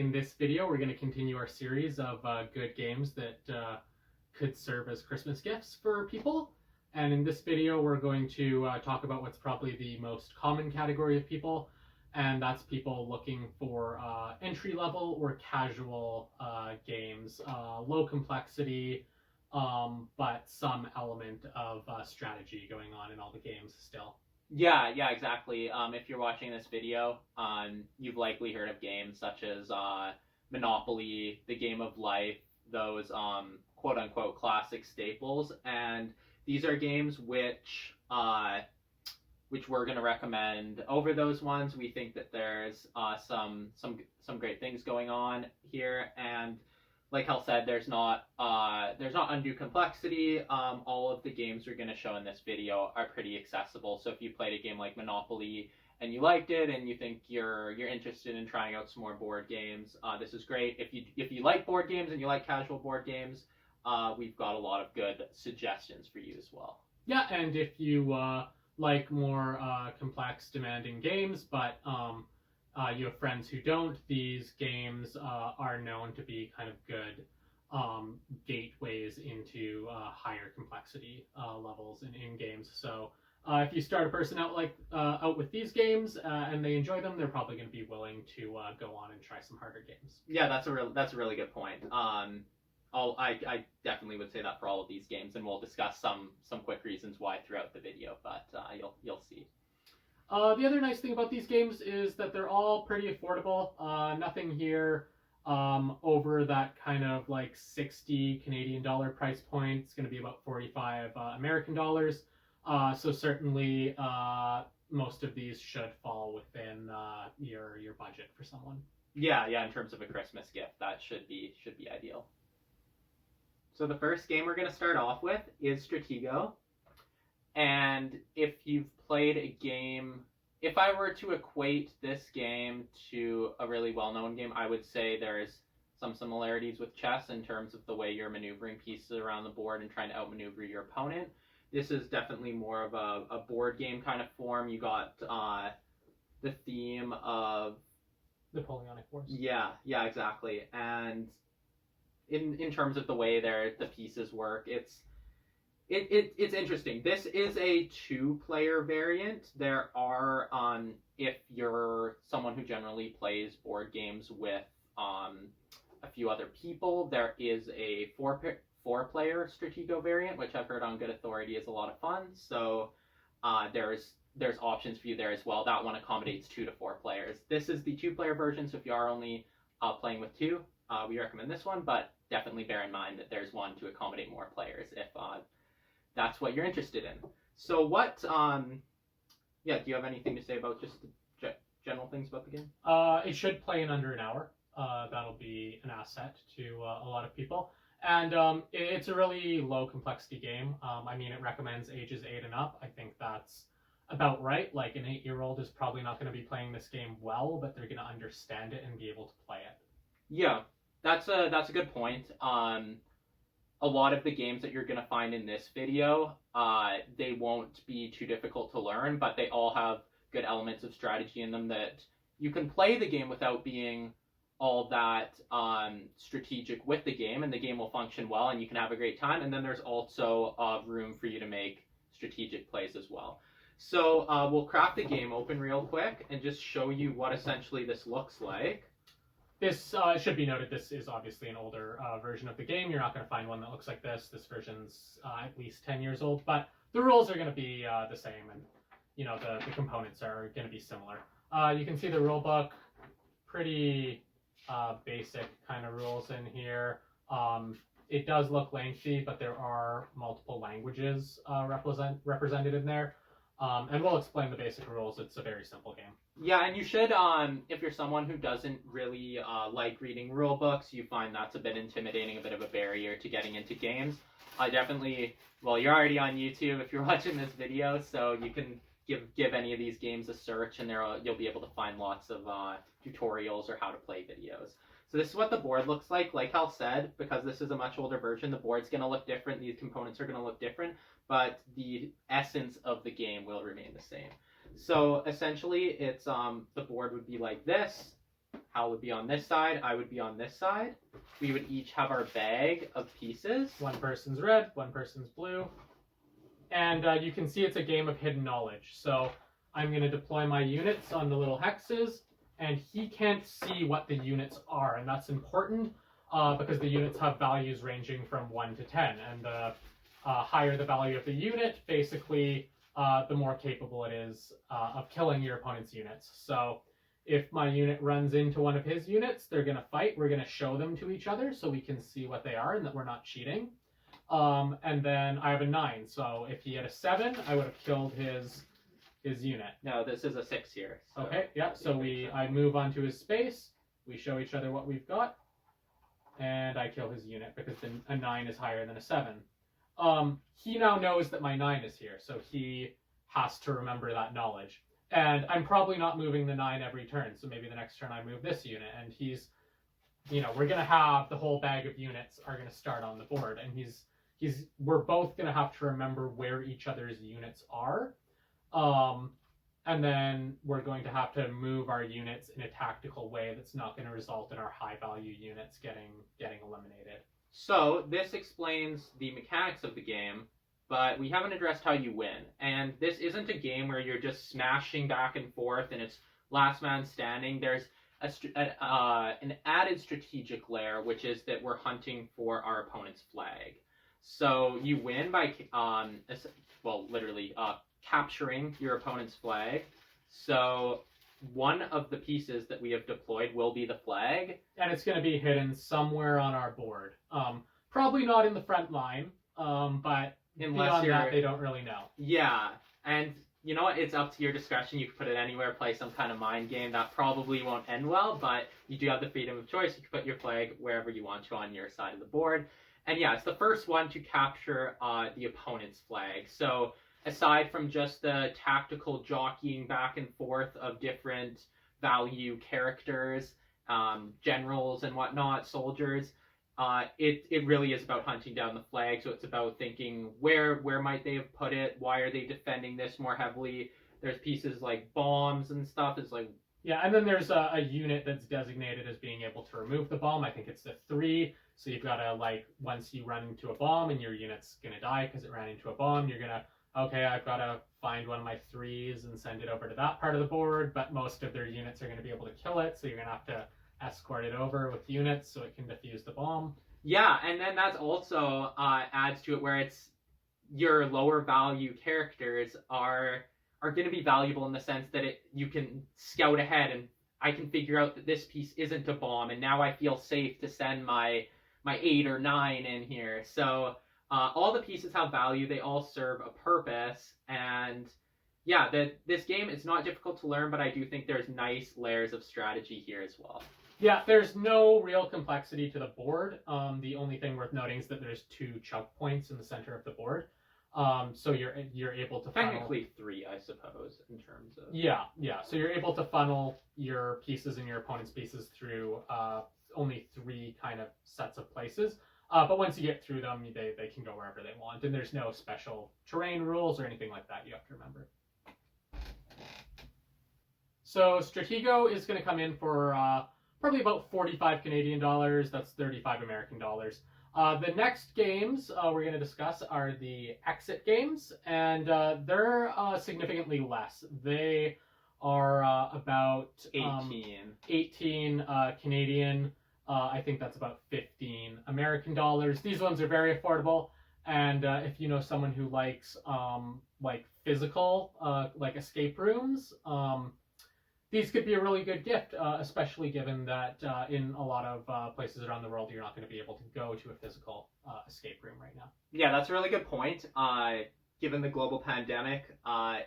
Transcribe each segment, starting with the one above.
In this video, we're going to continue our series of good games that could serve as Christmas gifts for people. And in this video, we're going to talk about what's probably the most common category of people, and that's people looking for entry-level or casual games, low complexity, but some element of strategy going on in all the games still. Yeah, exactly. If you're watching this video, you've likely heard of games such as Monopoly, The Game of Life, those quote-unquote classic staples, and these are games which we're going to recommend over those ones. We think that there's some great things going on here, and like Hal said, there's not undue complexity. All of the games we're going to show in this video are pretty accessible. So if you played a game like Monopoly and you liked it, and you think you're interested in trying out some more board games, this is great. If you like board games and you like casual board games, we've got a lot of good suggestions for you as well. Yeah, and if you like more complex, demanding games, but you have friends who don't, these games are known to be kind of good gateways into higher complexity levels in games. So if you start a person out with these games and they enjoy them, they're probably going to be willing to go on and try some harder games. Yeah, that's a really good point. I definitely would say that for all of these games, and we'll discuss some quick reasons why throughout the video, but you'll see. The other nice thing about these games is that they're all pretty affordable. Nothing here over that kind of like 60 Canadian dollar price point. It's going to be about 45 American dollars. So certainly most of these should fall within your budget for someone. Yeah, in terms of a Christmas gift, that should be ideal. So the first game we're going to start off with is Stratego. And if you've played a game, if I were to equate this game to a really well-known game, I would say there's some similarities with chess in terms of the way you're maneuvering pieces around the board and trying to outmaneuver your opponent. This is definitely more of a board game kind of form. You got the theme of Napoleonic Wars. Yeah, exactly. And in terms of the way the pieces work, it's interesting. This is a 2-player variant. There are, if you're someone who generally plays board games with a few other people, there is a 4-player Stratego variant, which I've heard on good authority is a lot of fun. So there's options for you there as well. That one accommodates 2 to 4 players. This is the 2-player version, so if you are only playing with 2, we recommend this one, but definitely bear in mind that there's one to accommodate more players if that's what you're interested in. So what, do you have anything to say about just the general things about the game? It should play in under an hour. That'll be an asset to a lot of people. And it's a really low complexity game. It recommends ages 8 and up. I think that's about right. Like an 8-year-old is probably not going to be playing this game well, but they're going to understand it and be able to play it. Yeah, that's a good point. A lot of the games that you're going to find in this video, they won't be too difficult to learn, but they all have good elements of strategy in them that you can play the game without being all that strategic with the game, and the game will function well, and you can have a great time. And then there's also room for you to make strategic plays as well. So we'll crack the game open real quick and just show you what essentially this looks like. This should be noted, this is obviously an older version of the game. You're not going to find one that looks like this. This version's at least 10 years old, but the rules are going to be the same, and the components are going to be similar. You can see the rule book, pretty basic kind of rules in here. It does look lengthy, but there are multiple languages represented in there. And we'll explain the basic rules. It's a very simple game. Yeah, and you should, if you're someone who doesn't really like reading rule books, you find that's a bit intimidating, a bit of a barrier to getting into games. You're already on YouTube if you're watching this video, so you can give any of these games a search, and you'll be able to find lots of tutorials or how to play videos. So this is what the board looks like. Like Hal said, because this is a much older version, the board's going to look different, these components are going to look different, but the essence of the game will remain the same. So essentially, it's the board would be like this. Hal would be on this side, I would be on this side. We would each have our bag of pieces. One person's red, one person's blue. And you can see it's a game of hidden knowledge. So I'm going to deploy my units on the little hexes, and he can't see what the units are. And that's important because the units have values ranging from 1 to 10. And the higher the value of the unit, basically, the more capable it is of killing your opponent's units. So if my unit runs into one of his units, they're going to fight. We're going to show them to each other so we can see what they are and that we're not cheating. And then I have a 9, so if he had a 7, I would have killed his unit. No, this is a 6 here. So. Okay, yeah, so I move onto his space, we show each other what we've got, and I kill his unit because a 9 is higher than a 7. He now knows that my 9 is here, so he has to remember that knowledge. And I'm probably not moving the 9 every turn, so maybe the next turn I move this unit, and he's, we're going to have the whole bag of units are going to start on the board, and we're both going to have to remember where each other's units are. And then we're going to have to move our units in a tactical way that's not going to result in our high value units getting eliminated. So this explains the mechanics of the game, but we haven't addressed how you win. And this isn't a game where you're just smashing back and forth and it's last man standing. There's an added strategic layer, which is that we're hunting for our opponent's flag. So you win by, literally capturing your opponent's flag. So one of the pieces that we have deployed will be the flag. And it's going to be hidden somewhere on our board. Probably not in the front line, but beyond that, they don't really know. Yeah, and you know what? It's up to your discretion. You can put it anywhere, play some kind of mind game. That probably won't end well, but you do have the freedom of choice. You can put your flag wherever you want to on your side of the board. And yeah, it's the first one to capture the opponent's flag. So aside from just the tactical jockeying back and forth of different value characters, generals and whatnot, soldiers, it really is about hunting down the flag. So it's about thinking where might they have put it? Why are they defending this more heavily? There's pieces like bombs and stuff. It's like, yeah, and then there's a unit that's designated as being able to remove the bomb. I think it's the 3. So you've got to, once you run into a bomb and your unit's going to die because it ran into a bomb, you're going to, okay, I've got to find one of my 3s and send it over to that part of the board, but most of their units are going to be able to kill it, so you're going to have to escort it over with units so it can defuse the bomb. Yeah, and then that's also adds to it where it's your lower value characters are going to be valuable in the sense that you can scout ahead and I can figure out that this piece isn't a bomb, and now I feel safe to send my 8 or 9 in here. So all the pieces have value. They all serve a purpose. And yeah, this game is not difficult to learn, but I do think there's nice layers of strategy here as well. Yeah, there's no real complexity to the board. The only thing worth noting is that there's 2 choke points in the center of the board. So you're able to funnel... Technically 3, I suppose, in terms of... Yeah. So you're able to funnel your pieces and your opponent's pieces through only 3 kind of sets of places. But once you get through them, they can go wherever they want. And there's no special terrain rules or anything like that you have to remember. So Stratego is going to come in for probably about 45 Canadian dollars. That's 35 American dollars. The next games we're going to discuss are the exit games, and they're significantly less. They are about 18 Canadian. I think that's about 15 American dollars. These ones are very affordable, and if you know someone who likes physical escape rooms, these could be a really good gift, especially given that in a lot of places around the world, you're not going to be able to go to a physical escape room right now. Yeah, that's a really good point. Given the global pandemic,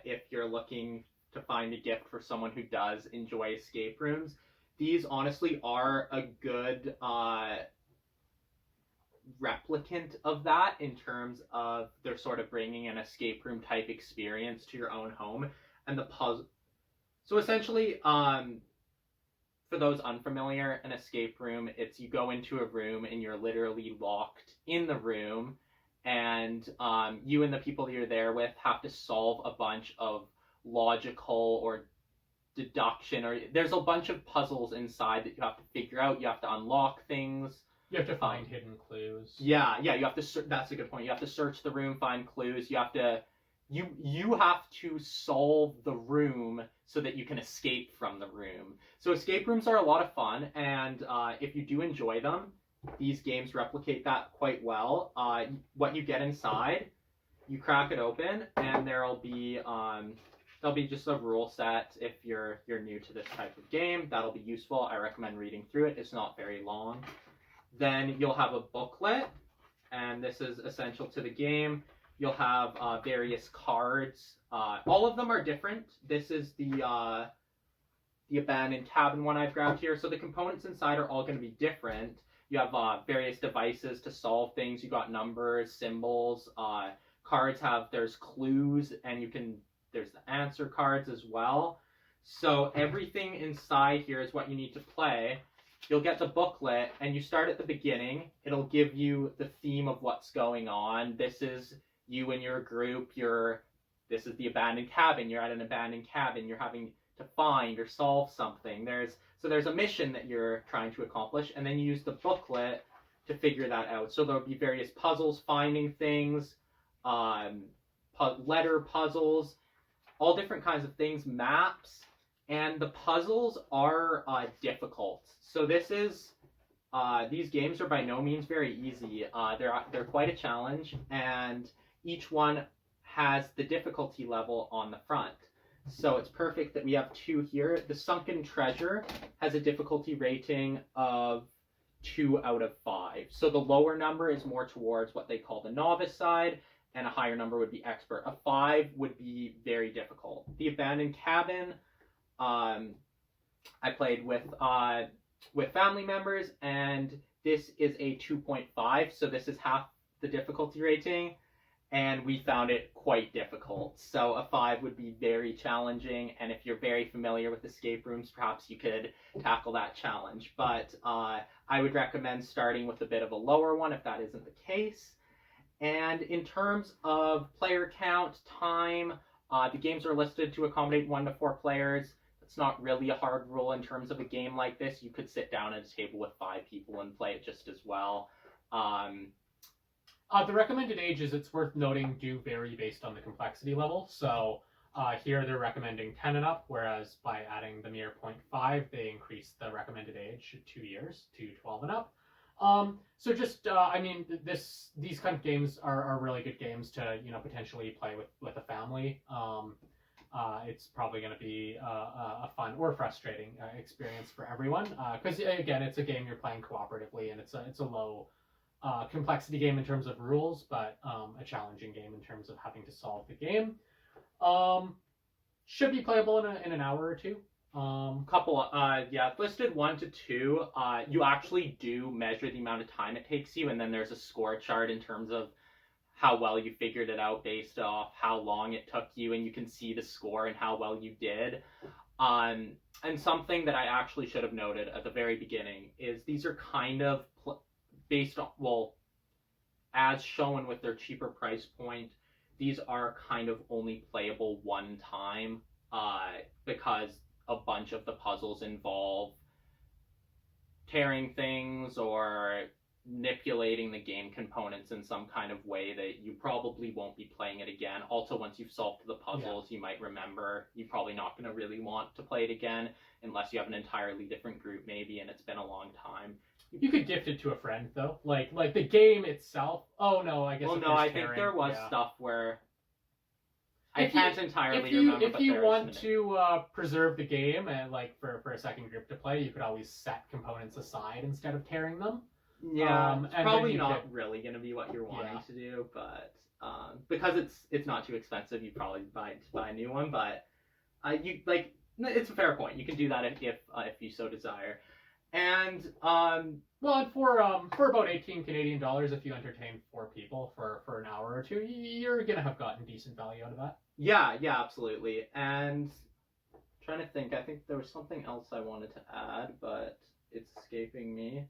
if you're looking to find a gift for someone who does enjoy escape rooms, these honestly are a good replicant of that in terms of they're sort of bringing an escape room type experience to your own home. And the puzzle... So essentially, for those unfamiliar, an escape room, it's you go into a room and you're literally locked in the room, and you and the people you're there with have to solve a bunch of logical or deduction, or there's a bunch of puzzles inside that you have to figure out. You have to unlock things. You have to find hidden clues. Yeah, you have to. That's a good point. You have to search the room, find clues. You have to solve the room so that you can escape from the room. So escape rooms are a lot of fun, and if you do enjoy them, these games replicate that quite well. What you get inside, you crack it open, and there'll be just a rule set. If you're new to this type of game, that'll be useful. I recommend reading through it. It's not very long. Then you'll have a booklet, and this is essential to the game. You'll have various cards. All of them are different. This is the abandoned cabin one I've grabbed here. So the components inside are all going to be different. You have various devices to solve things. You got numbers, symbols. Cards there's clues, and there's the answer cards as well. So everything inside here is what you need to play. You'll get the booklet, and you start at the beginning. It'll give you the theme of what's going on. This is you and your group. This is the abandoned cabin. You're at an abandoned cabin. You're having to find or solve something. There's a mission that you're trying to accomplish, and then you use the booklet to figure that out. So there'll be various puzzles, finding things, letter puzzles, all different kinds of things, maps. And the puzzles are difficult. So these games are by no means very easy. They're quite a challenge, and each one has the difficulty level on the front. So it's perfect that we have two here. The Sunken Treasure has a difficulty rating of 2 out of 5. So the lower number is more towards what they call the novice side, and a higher number would be expert. A 5 would be very difficult. The Abandoned Cabin, I played with family members, and this is a 2.5, so this is half the difficulty rating, and we found it quite difficult. So a 5 would be very challenging, and if you're very familiar with escape rooms, perhaps you could tackle that challenge. But I would recommend starting with a bit of a lower one if that isn't the case. And in terms of player count, time, the games are listed to accommodate 1 to 4 players. It's not really a hard rule in terms of a game like this. You could sit down at a table with 5 people and play it just as well. The recommended ages, it's worth noting, do vary based on the complexity level. So here they're recommending 10 and up, whereas by adding the mere 0.5, they increase the recommended age 2 years to 12 and up. So just, these kind of games are really good games to, potentially play with a family. It's probably going to be a fun or frustrating experience for everyone, because again, it's a game you're playing cooperatively, and it's a low complexity game in terms of rules, but a challenging game in terms of having to solve the game. Should be playable in an hour or two. Listed 1 to 2. You actually do measure the amount of time it takes you, and then there's a score chart in terms of how well you figured it out based off how long it took you, and you can see the score and how well you did. And something that I actually should have noted at the very beginning is these are kind of based on, as shown with their cheaper price point, these are kind of only playable one time, because a bunch of the puzzles involve tearing things or manipulating the game components in some kind of way that you probably won't be playing it again. Also, once you've solved the puzzles, you might remember you're probably not going to really want to play it again unless you have an entirely different group maybe and it's been a long time. You could gift it to a friend though, like the game itself. Oh no, I guess. Well, no, I think there was stuff where I can't entirely remember. If you want to preserve the game and for a second group to play, you could always set components aside instead of tearing them. Yeah, it's probably not really going to be what you're wanting to do, but because it's not too expensive, you'd probably buy a new one. But it's a fair point. You can do that if you so desire. And for about 18 Canadian dollars, if you entertain 4 people for an hour or 2, you're gonna have gotten decent value out of that. Yeah, absolutely. And I'm trying to think, I think there was something else I wanted to add, but it's escaping me.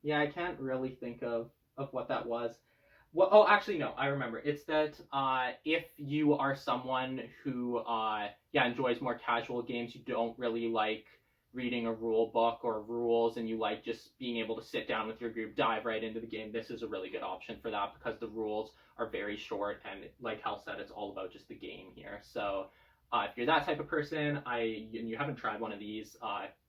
Yeah, I can't really think of what that was. Well, oh, actually, no. I remember. It's that if you are someone who enjoys more casual games, you don't really like reading a rule book or rules, and you like just being able to sit down with your group, dive right into the game. This is a really good option for that because the rules are very short, and like Hal said, it's all about just the game here. So if you're that type of person, and you haven't tried one of these,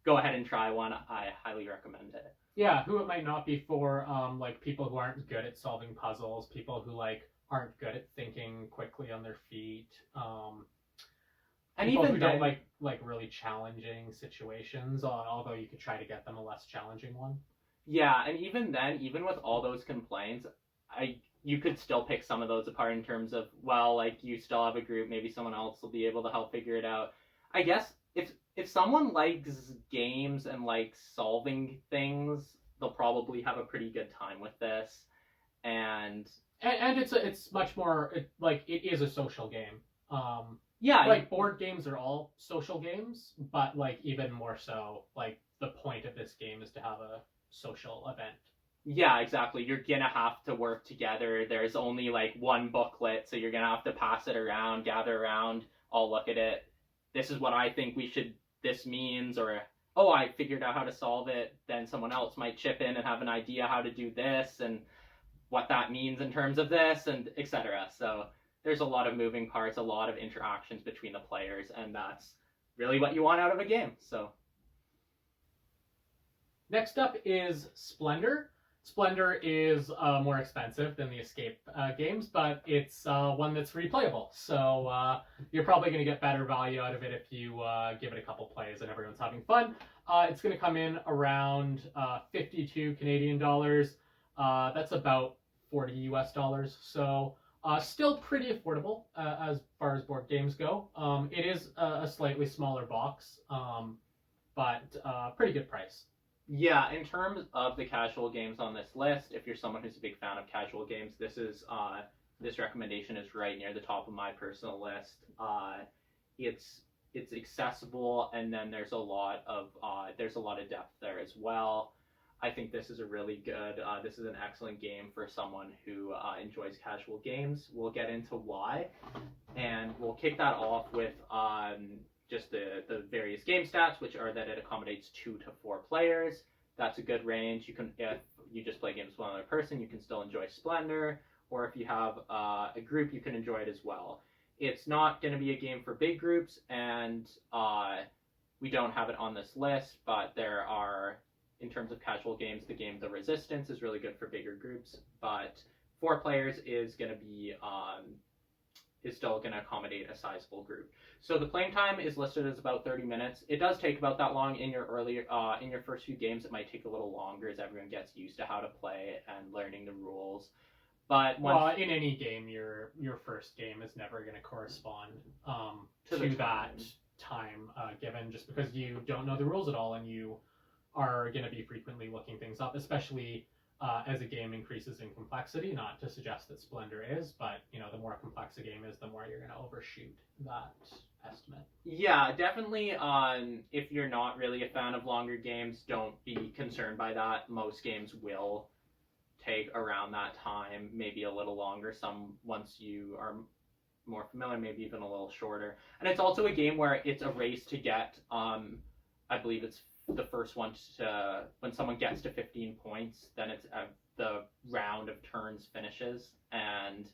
go ahead and try one. I highly recommend it. Yeah, who it might not be for, like people who aren't good at solving puzzles, people who like aren't good at thinking quickly on their feet, And people even who then, don't like really challenging situations. Although you could try to get them a less challenging one. yeah, and even then, even with all those complaints, you could still pick some of those apart in terms of, well, like you still have a group, maybe someone else will be able to help figure it out. I guess if someone likes games and likes solving things, they'll probably have a pretty good time with this. And And it's much more like it is a social game. yeah, Like board games are all social games, but like even more so, like the point of this game is to have a social event. yeah, exactly. You're gonna have to work together. There's only like one booklet, so you're gonna have to pass it around, gather around, all look at it. This is what I think this means, or oh, I figured out how to solve it. Then someone else might chip in and have an idea how to do this and what that means in terms of this, and etc. So there's a lot of moving parts, a lot of interactions between the players, and that's really what you want out of a game. So Next up is Splendor. Splendor is more expensive than the Escape games, but it's one that's replayable. So you're probably going to get better value out of it if you give it a couple plays and everyone's having fun. It's going to come in around 52 Canadian dollars. That's about 40 US dollars. So still pretty affordable as far as board games go. It is a slightly smaller box, but pretty good price. yeah, in terms of the casual games on this list, if you're someone who's a big fan of casual games, this recommendation is right near the top of my personal list. It's accessible, and then there's a lot of depth there as well. I think this is a really good. This is an excellent game for someone who enjoys casual games. We'll get into why, and we'll kick that off with just the various game stats, which are that it accommodates 2 to 4 players. That's a good range. You can, if you just play games with one other person, you can still enjoy Splendor, or if you have a group, you can enjoy it as well. It's not going to be a game for big groups, and we don't have it on this list, but there are, in terms of casual games, the game The Resistance is really good for bigger groups, but 4 players is going to be is still going to accommodate a sizable group. So the playing time is listed as about 30 minutes. It does take about that long in your first few games. It might take a little longer as everyone gets used to how to play and learning the rules. But in any game, your first game is never going to correspond to that time given, just because you don't know the rules at all and you are going to be frequently looking things up, especially as a game increases in complexity. Not to suggest that Splendor is, but the more complex a game is, the more you're going to overshoot that estimate. Yeah, definitely. If you're not really a fan of longer games, don't be concerned by that. Most games will take around that time, maybe a little longer. Some, once you are more familiar, maybe even a little shorter. And it's also a game where it's a race to get, I believe it's the first one to, when someone gets to 15 points, then it's the round of turns finishes, and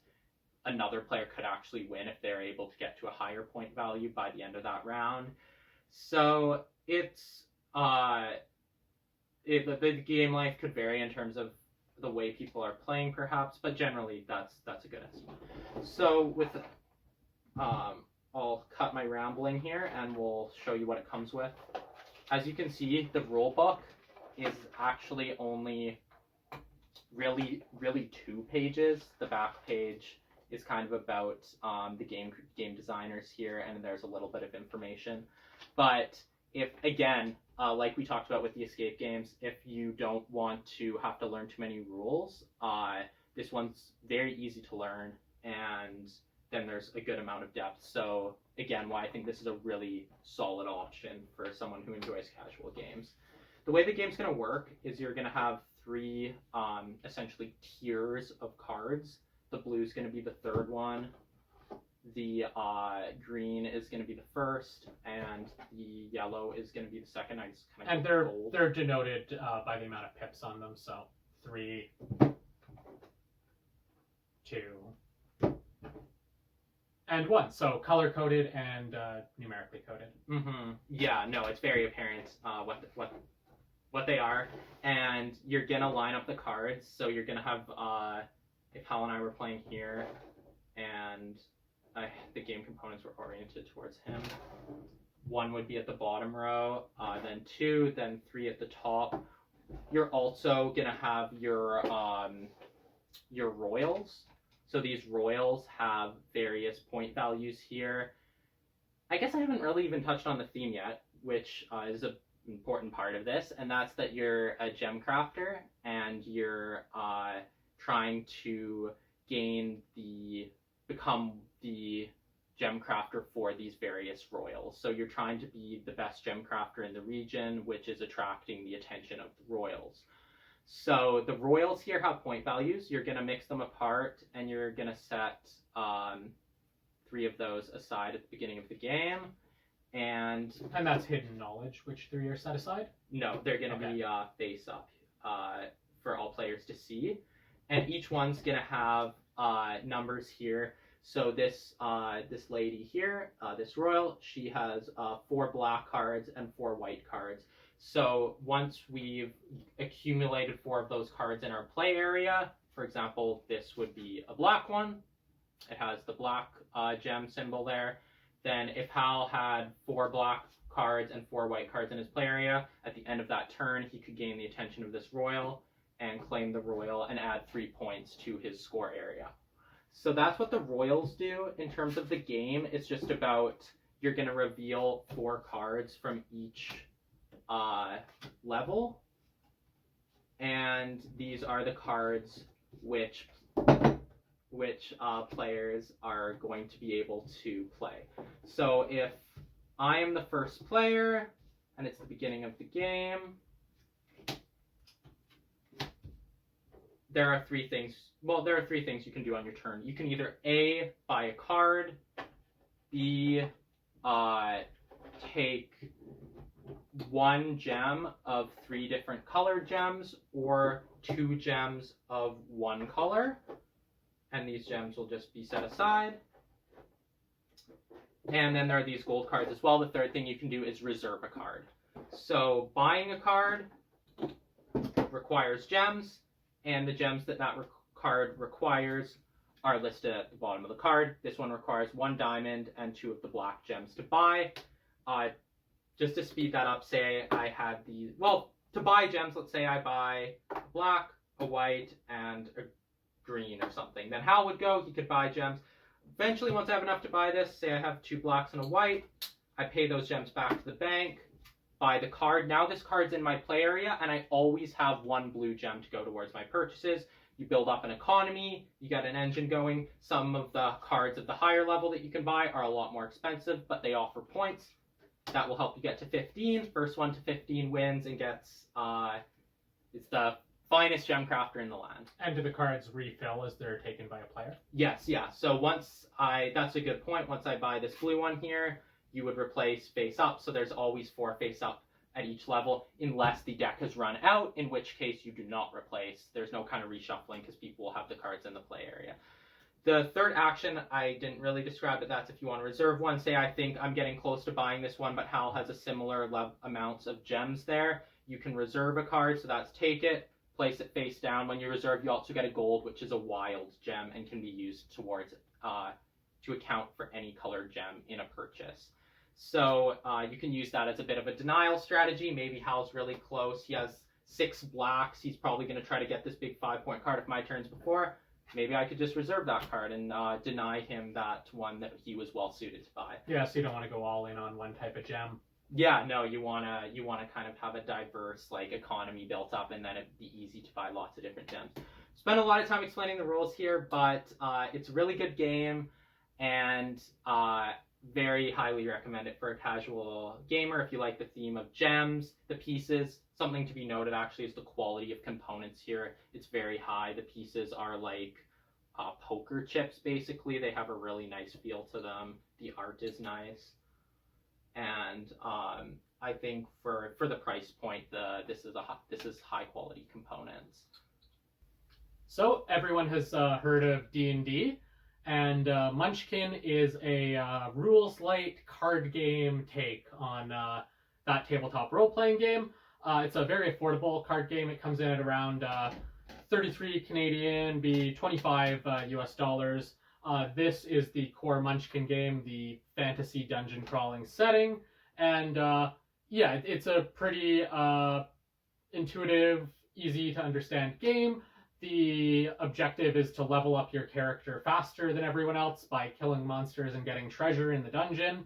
another player could actually win if they're able to get to a higher point value by the end of that round. So it's the game life could vary in terms of the way people are playing, perhaps, but generally that's a good estimate. So with I'll cut my rambling here, and we'll show you what it comes with. As you can see, the rule book is actually only really 2 pages. The back page is kind of about the game designers here, and there's a little bit of information. But if, again, like we talked about with the escape games, if you don't want to have to learn too many rules, this one's very easy to learn, and then there's a good amount of depth. So again, why I think this is a really solid option for someone who enjoys casual games. The way the game's going to work is you're going to have three essentially tiers of cards. The blue is going to be the third one. The green is going to be the first, and the yellow is going to be the second. I just kind of And they're denoted by the amount of pips on them. So 3, 2, and 1. So color coded and numerically coded. Mm-hmm. Yeah, no, it's very apparent what they are, and you're gonna line up the cards. So you're gonna have if Hal and I were playing here, and the game components were oriented towards him. 1 would be at the bottom row, then 2, then 3 at the top. You're also gonna have your royals. So these royals have various point values here. I guess I haven't really even touched on the theme yet, which is an important part of this, and that's that you're a gem crafter and you're trying to become the gem crafter for these various royals. So you're trying to be the best gem crafter in the region, which is attracting the attention of the royals. So the royals here have point values. You're going to mix them apart, and you're going to set 3 of those aside at the beginning of the game. And that's hidden knowledge, which 3 are set aside? No, they're going to be face up for all players to see. And each one's going to have numbers here. So this lady here, this royal, she has 4 black cards and 4 white cards. So once we've accumulated 4 of those cards in our play area, for example, this would be a black one. It has the black gem symbol there. Then if Hal had 4 black cards and 4 white cards in his play area, at the end of that turn, he could gain the attention of this royal and claim the royal and add 3 points to his score area. So that's what the royals do in terms of the game. It's just about, you're going to reveal 4 cards from each level, and these are the cards which players are going to be able to play. So if I am the first player and it's the beginning of the game, there are 3 things. Well, there are 3 things you can do on your turn. You can either A, buy a card, B, take 1 gem of 3 different colored gems, or 2 gems of 1 color, and these gems will just be set aside. And then there are these gold cards as well. The third thing you can do is reserve a card. So buying a card requires gems, and the gems that card requires are listed at the bottom of the card. This one requires 1 diamond and 2 of the black gems to buy. Just to speed that up, say I had these, well, to buy gems, let's say I buy a black, a white, and a green or something. Then Hal would go, he could buy gems. Eventually, once I have enough to buy this, say I have 2 blacks and a white, I pay those gems back to the bank, buy the card. Now this card's in my play area, and I always have 1 blue gem to go towards my purchases. You build up an economy, you got an engine going. Some of the cards at the higher level that you can buy are a lot more expensive, but they offer points. That will help you get to 15. First one to 15 wins and gets, it's the finest gem crafter in the land. And do the cards refill as they're taken by a player? Yes, yeah. So that's a good point. Once I buy this blue one here, you would replace face up. So there's always 4 face up at each level, unless the deck has run out, in which case you do not replace. There's no kind of reshuffling because people will have the cards in the play area. The third action, I didn't really describe it. That's if you want to reserve one. Say I think I'm getting close to buying this one, but Hal has a similar amounts of gems there. You can reserve a card, so that's take it, place it face down. When you reserve, you also get a gold, which is a wild gem and can be used towards to account for any colored gem in a purchase. So you can use that as a bit of a denial strategy. Maybe Hal's really close. He has 6 blacks. He's probably going to try to get this big 5-point card if my turn's before. Maybe I could just reserve that card and deny him that one that he was well suited to buy. Yeah, so you don't want to go all in on one type of gem. Yeah, no, you wanna kind of have a diverse economy built up, and then it'd be easy to buy lots of different gems. Spent a lot of time explaining the rules here, but it's a really good game, and very highly recommend it for a casual gamer if you like the theme of gems, the pieces. Something to be noted actually is the quality of components here. It's very high. The pieces are like poker chips, basically. They have a really nice feel to them. The art is nice. And I think for the price point, this is high quality components. So everyone has heard of D&D, and Munchkin is a rules light card game take on that tabletop role-playing game. It's a very affordable card game. It comes in at around 33 Canadian, be 25 US dollars. This is the core Munchkin game, the fantasy dungeon crawling setting, and yeah, it's a pretty intuitive, easy to understand game. The objective is to level up your character faster than everyone else by killing monsters and getting treasure in the dungeon.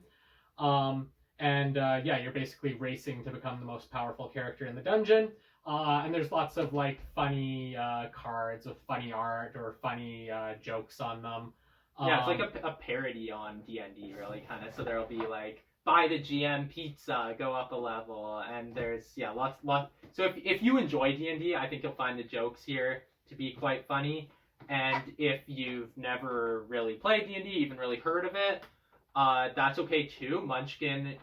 Yeah, you're basically racing to become the most powerful character in the dungeon. And there's lots of like funny cards with funny art or funny jokes on them. Yeah, it's like a parody on D&D, really, kind of. So there'll be like, buy the GM pizza, go up a level, and there's lots. So if you enjoy D&D, I think you'll find the jokes here to be quite funny. And if you've never really played D&D, even really heard of it, that's okay too. Munchkin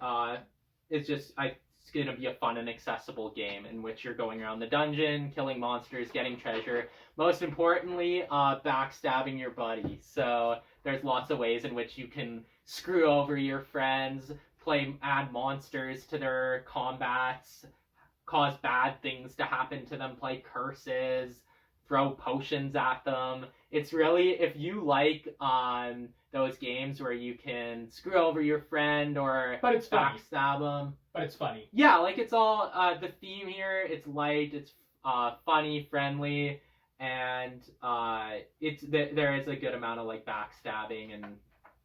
is just it's going to be a fun and accessible game in which you're going around the dungeon, killing monsters, getting treasure. Most importantly, backstabbing your buddy. So there's lots of ways in which you can screw over your friends, add monsters to their combats, cause bad things to happen to them, play curses, throw potions at them. It's really, if you like those games where you can screw over your friend or backstab them. But it's funny. Yeah, like it's all, the theme here, it's light, it's funny, friendly, and there is a good amount of like backstabbing and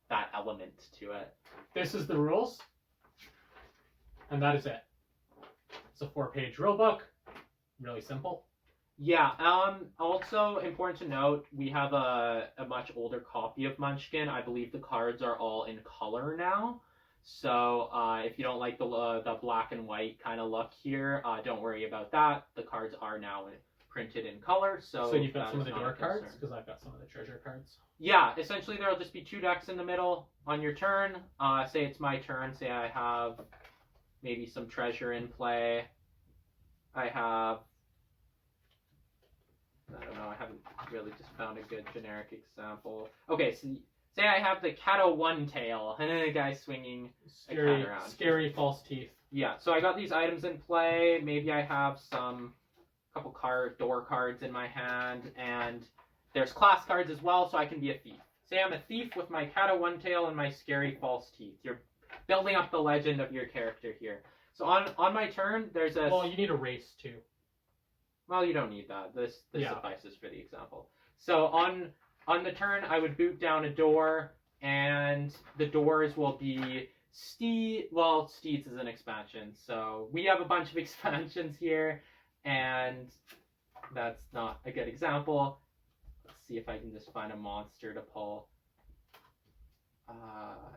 that element to it. This is the rules, and that is it. It's a 4-page rulebook, really simple. Yeah, also important to note, we have a much older copy of Munchkin. I believe the cards are all in color now. So if you don't like the black and white kind of look here, don't worry about that. The cards are now printed in color. So you've got some of the door cards? Because I've got some of the treasure cards. Yeah, essentially there'll just be 2 decks in the middle on your turn. Say it's my turn. Say I have maybe some treasure in play. I don't know, I haven't really just found a good generic example. Okay, so say I have the cat o' one tail, and then a guy swinging a cat around. Scary false teeth. Yeah, so I got these items in play. Maybe I have couple door cards in my hand, and there's class cards as well, so I can be a thief. Say I'm a thief with my cat o' one tail and my scary false teeth. You're building up the legend of your character here. So on my turn, there's a... Well, you need a race, too. Well, you don't need that. This suffices for the example. So on the turn, I would boot down a door, and the doors will be Steeds is an expansion. So we have a bunch of expansions here, and that's not a good example. Let's see if I can just find a monster to pull.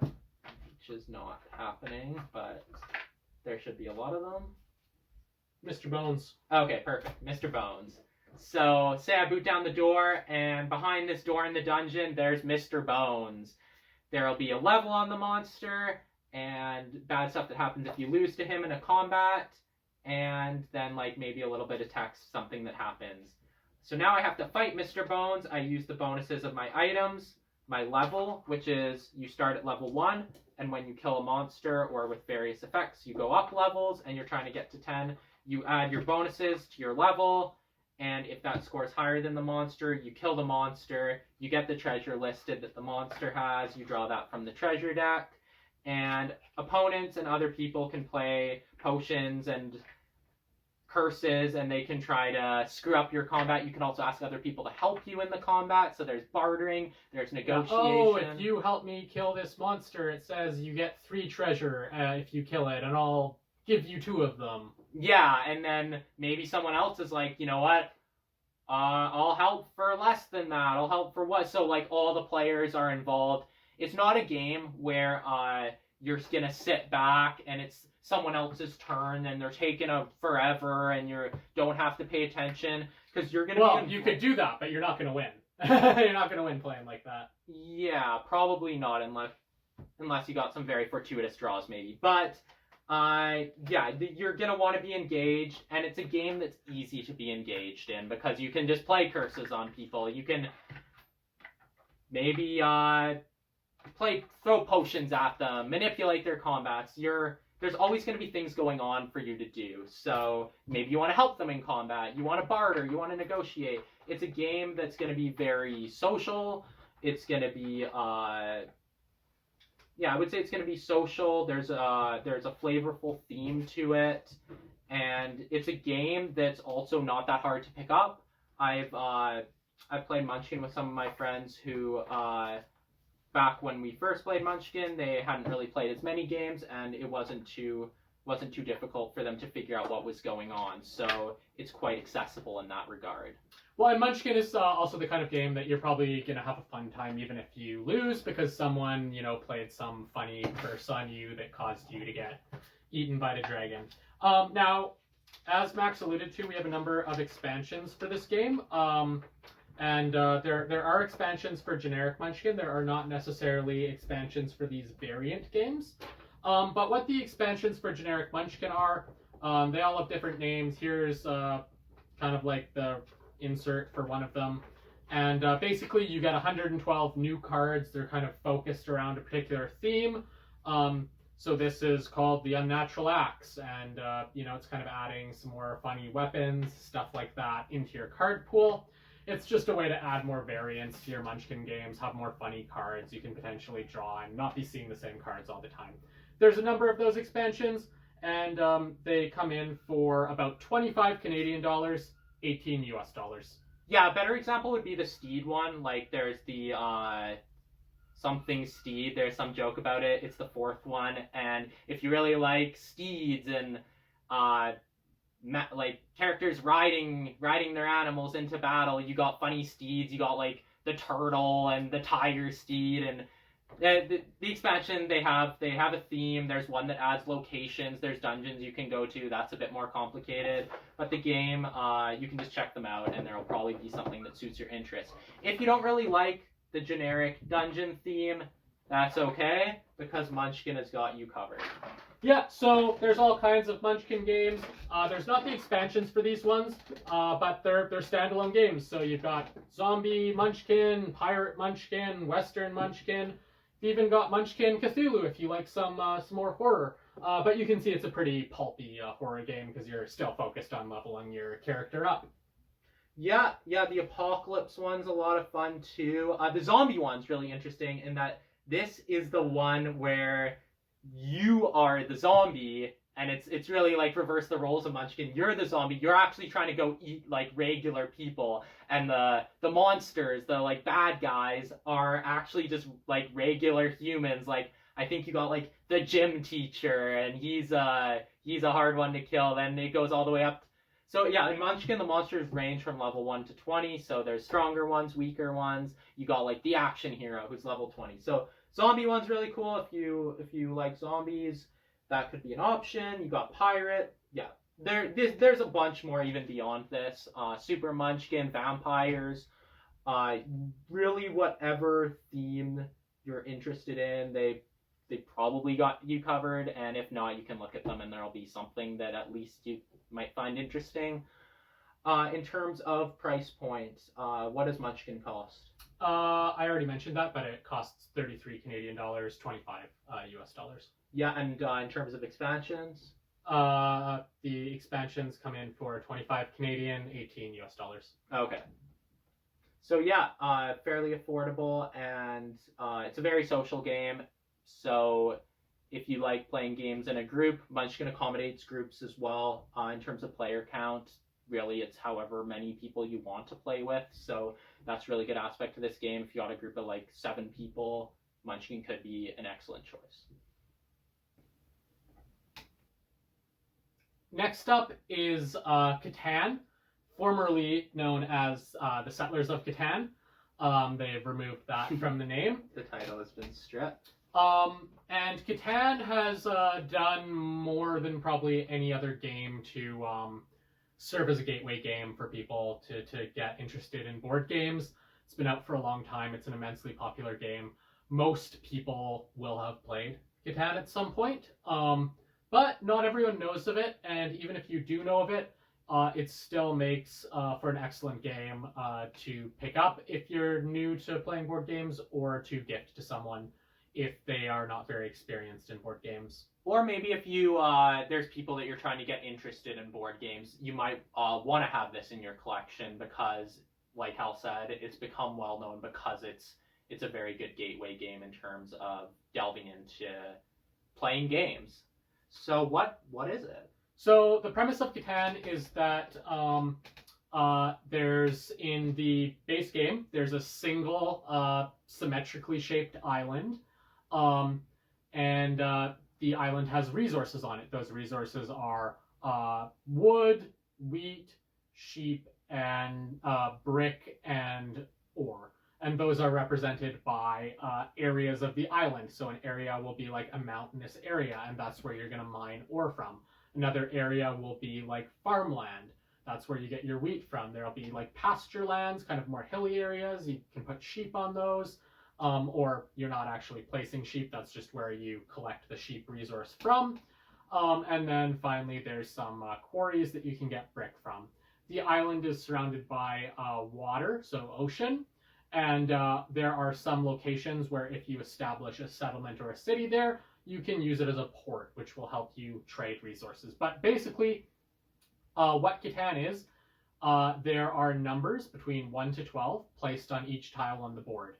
Which is not happening, but there should be a lot of them. Mr. Bones. Okay, perfect. Mr. Bones. So, say I boot down the door, and behind this door in the dungeon, there's Mr. Bones. There'll be a level on the monster, and bad stuff that happens if you lose to him in a combat, and then, like, maybe a little bit of text, something that happens. So now I have to fight Mr. Bones. I use the bonuses of my items, my level, which is you start at level 1, and when you kill a monster or with various effects, you go up levels, and you're trying to get to 10. You add your bonuses to your level, and if that scores higher than the monster, you kill the monster, you get the treasure listed that the monster has, you draw that from the treasure deck, and opponents and other people can play potions and curses, and they can try to screw up your combat. You can also ask other people to help you in the combat, so there's bartering, there's negotiation. Oh, if you help me kill this monster, it says you get 3 treasure if you kill it, and I'll give you 2 of them. Yeah, and then maybe someone else is like, you know what? I'll help for less than that. I'll help for what? So, like, all the players are involved it's not a game where you're gonna sit back and it's someone else's turn and they're taking a forever and you don't have to pay attention because you're gonna. Well, you could do that, but you're not gonna win. You're not gonna win playing like that. Yeah, probably not unless you got some very fortuitous draws, maybe. But yeah, you're gonna want to be engaged, and it's a game that's easy to be engaged in because you can just play curses on people. You can maybe throw potions at them, manipulate their combats. There's always going to be things going on for you to do. So maybe you want to help them in combat. You want to barter. You want to negotiate. It's a game that's going to be very social. It's going to be, I would say it's going to be social. There's a flavorful theme to it, and it's a game that's also not that hard to pick up. I've played Munchkin with some of my friends who, back when we first played Munchkin, they hadn't really played as many games, and it wasn't too difficult for them to figure out what was going on. So it's quite accessible in that regard. Well, and Munchkin is also the kind of game that you're probably going to have a fun time even if you lose because someone, played some funny curse on you that caused you to get eaten by the dragon. Now, as Max alluded to, we have a number of expansions for this game. And there are expansions for generic Munchkin. There are not necessarily expansions for these variant games. But what the expansions for generic Munchkin are, they all have different names. Here's kind of like the insert for one of them. And basically you get 112 new cards. They're kind of focused around a particular theme. So this is called the Unnatural Axe. And, it's kind of adding some more funny weapons, stuff like that into your card pool. It's just a way to add more variance to your Munchkin games, have more funny cards you can potentially draw, and not be seeing the same cards all the time. There's a number of those expansions, and they come in for about 25 Canadian dollars, 18 US dollars. Yeah, a better example would be the Steed one. Like, there's the something Steed. There's some joke about it. It's the fourth one, and if you really like steeds and like characters riding their animals into battle, you got funny steeds. You got like the turtle and the tiger steed, and the expansion they have a theme. There's one that adds locations. There's dungeons you can go to. That's a bit more complicated, but the game you can just check them out, and there'll probably be something that suits your interest. If you don't really like the generic dungeon theme, that's okay because Munchkin has got you covered. Yeah, so there's all kinds of Munchkin games. There's not the expansions for these ones, but they're standalone games. So you've got Zombie Munchkin, Pirate Munchkin, Western Munchkin. You've even got Munchkin Cthulhu if you like some more horror. But you can see it's a pretty pulpy horror game because you're still focused on leveling your character up. Yeah, the Apocalypse one's a lot of fun too. The Zombie one's really interesting in that this is the one where you are the zombie, and it's really like reverse the roles of Munchkin. You're the zombie. You're actually trying to go eat like regular people, and the monsters, the like bad guys, are actually just like regular humans. Like I think you got like the gym teacher, and he's a hard one to kill. Then it goes all the way up. So yeah, in Munchkin, the monsters range from level 1 to 20. So there's stronger ones, weaker ones. You got like the action hero who's level 20. So Zombie one's really cool if you like zombies. That could be an option. You got Pirate. Yeah, there's a bunch more even beyond this. Super Munchkin, vampires. Really whatever theme you're interested in, they probably got you covered. And if not, you can look at them and there'll be something that at least you might find interesting. In terms of price points, what does Munchkin cost? I already mentioned that, but it costs 33 Canadian dollars, 25 US dollars. Yeah, and in terms of expansions? The expansions come in for 25 Canadian, 18 US dollars. Okay. So yeah, fairly affordable, and it's a very social game. So if you like playing games in a group, Munchkin accommodates groups as well. In terms of player count, really it's however many people you want to play with. So that's a really good aspect to this game. If you got a group of like 7 people, Munchkin could be an excellent choice. Next up is Catan, formerly known as the Settlers of Catan. They've removed that from the name. The title has been stripped. And Catan has done more than probably any other game to serve as a gateway game for people to get interested in board games. It's been out for a long time. It's an immensely popular game. Most people will have played Catan at some point, but not everyone knows of it, and even if you do know of it, it still makes for an excellent game to pick up if you're new to playing board games, or to gift to someone if they are not very experienced in board games. Or maybe if you there's people that you're trying to get interested in board games, you might want to have this in your collection because, like Hal said, it's become well known because it's a very good gateway game in terms of delving into playing games. So what is it? So the premise of Catan is that there's, in the base game, there's a single symmetrically shaped island, and the island has resources on it. Those resources are wood, wheat, sheep, and brick and ore. And those are represented by areas of the island. So an area will be like a mountainous area, and that's where you're going to mine ore from. Another area will be like farmland. That's where you get your wheat from. There'll be like pasture lands, kind of more hilly areas. You can put sheep on those. Or you're not actually placing sheep. That's just where you collect the sheep resource from. And then finally, there's some quarries that you can get brick from. The island is surrounded by water, so ocean. And there are some locations where if you establish a settlement or a city there, you can use it as a port, which will help you trade resources. But basically, what Catan is, there are numbers between 1 to 12 placed on each tile on the board.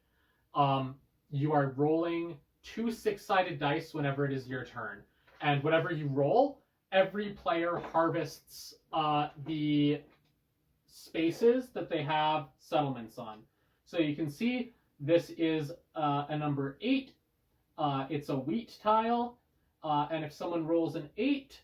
You are rolling 2 6-sided dice whenever it is your turn. And whatever you roll, every player harvests the spaces that they have settlements on. So you can see this is a number 8. It's a wheat tile. And if someone rolls an 8,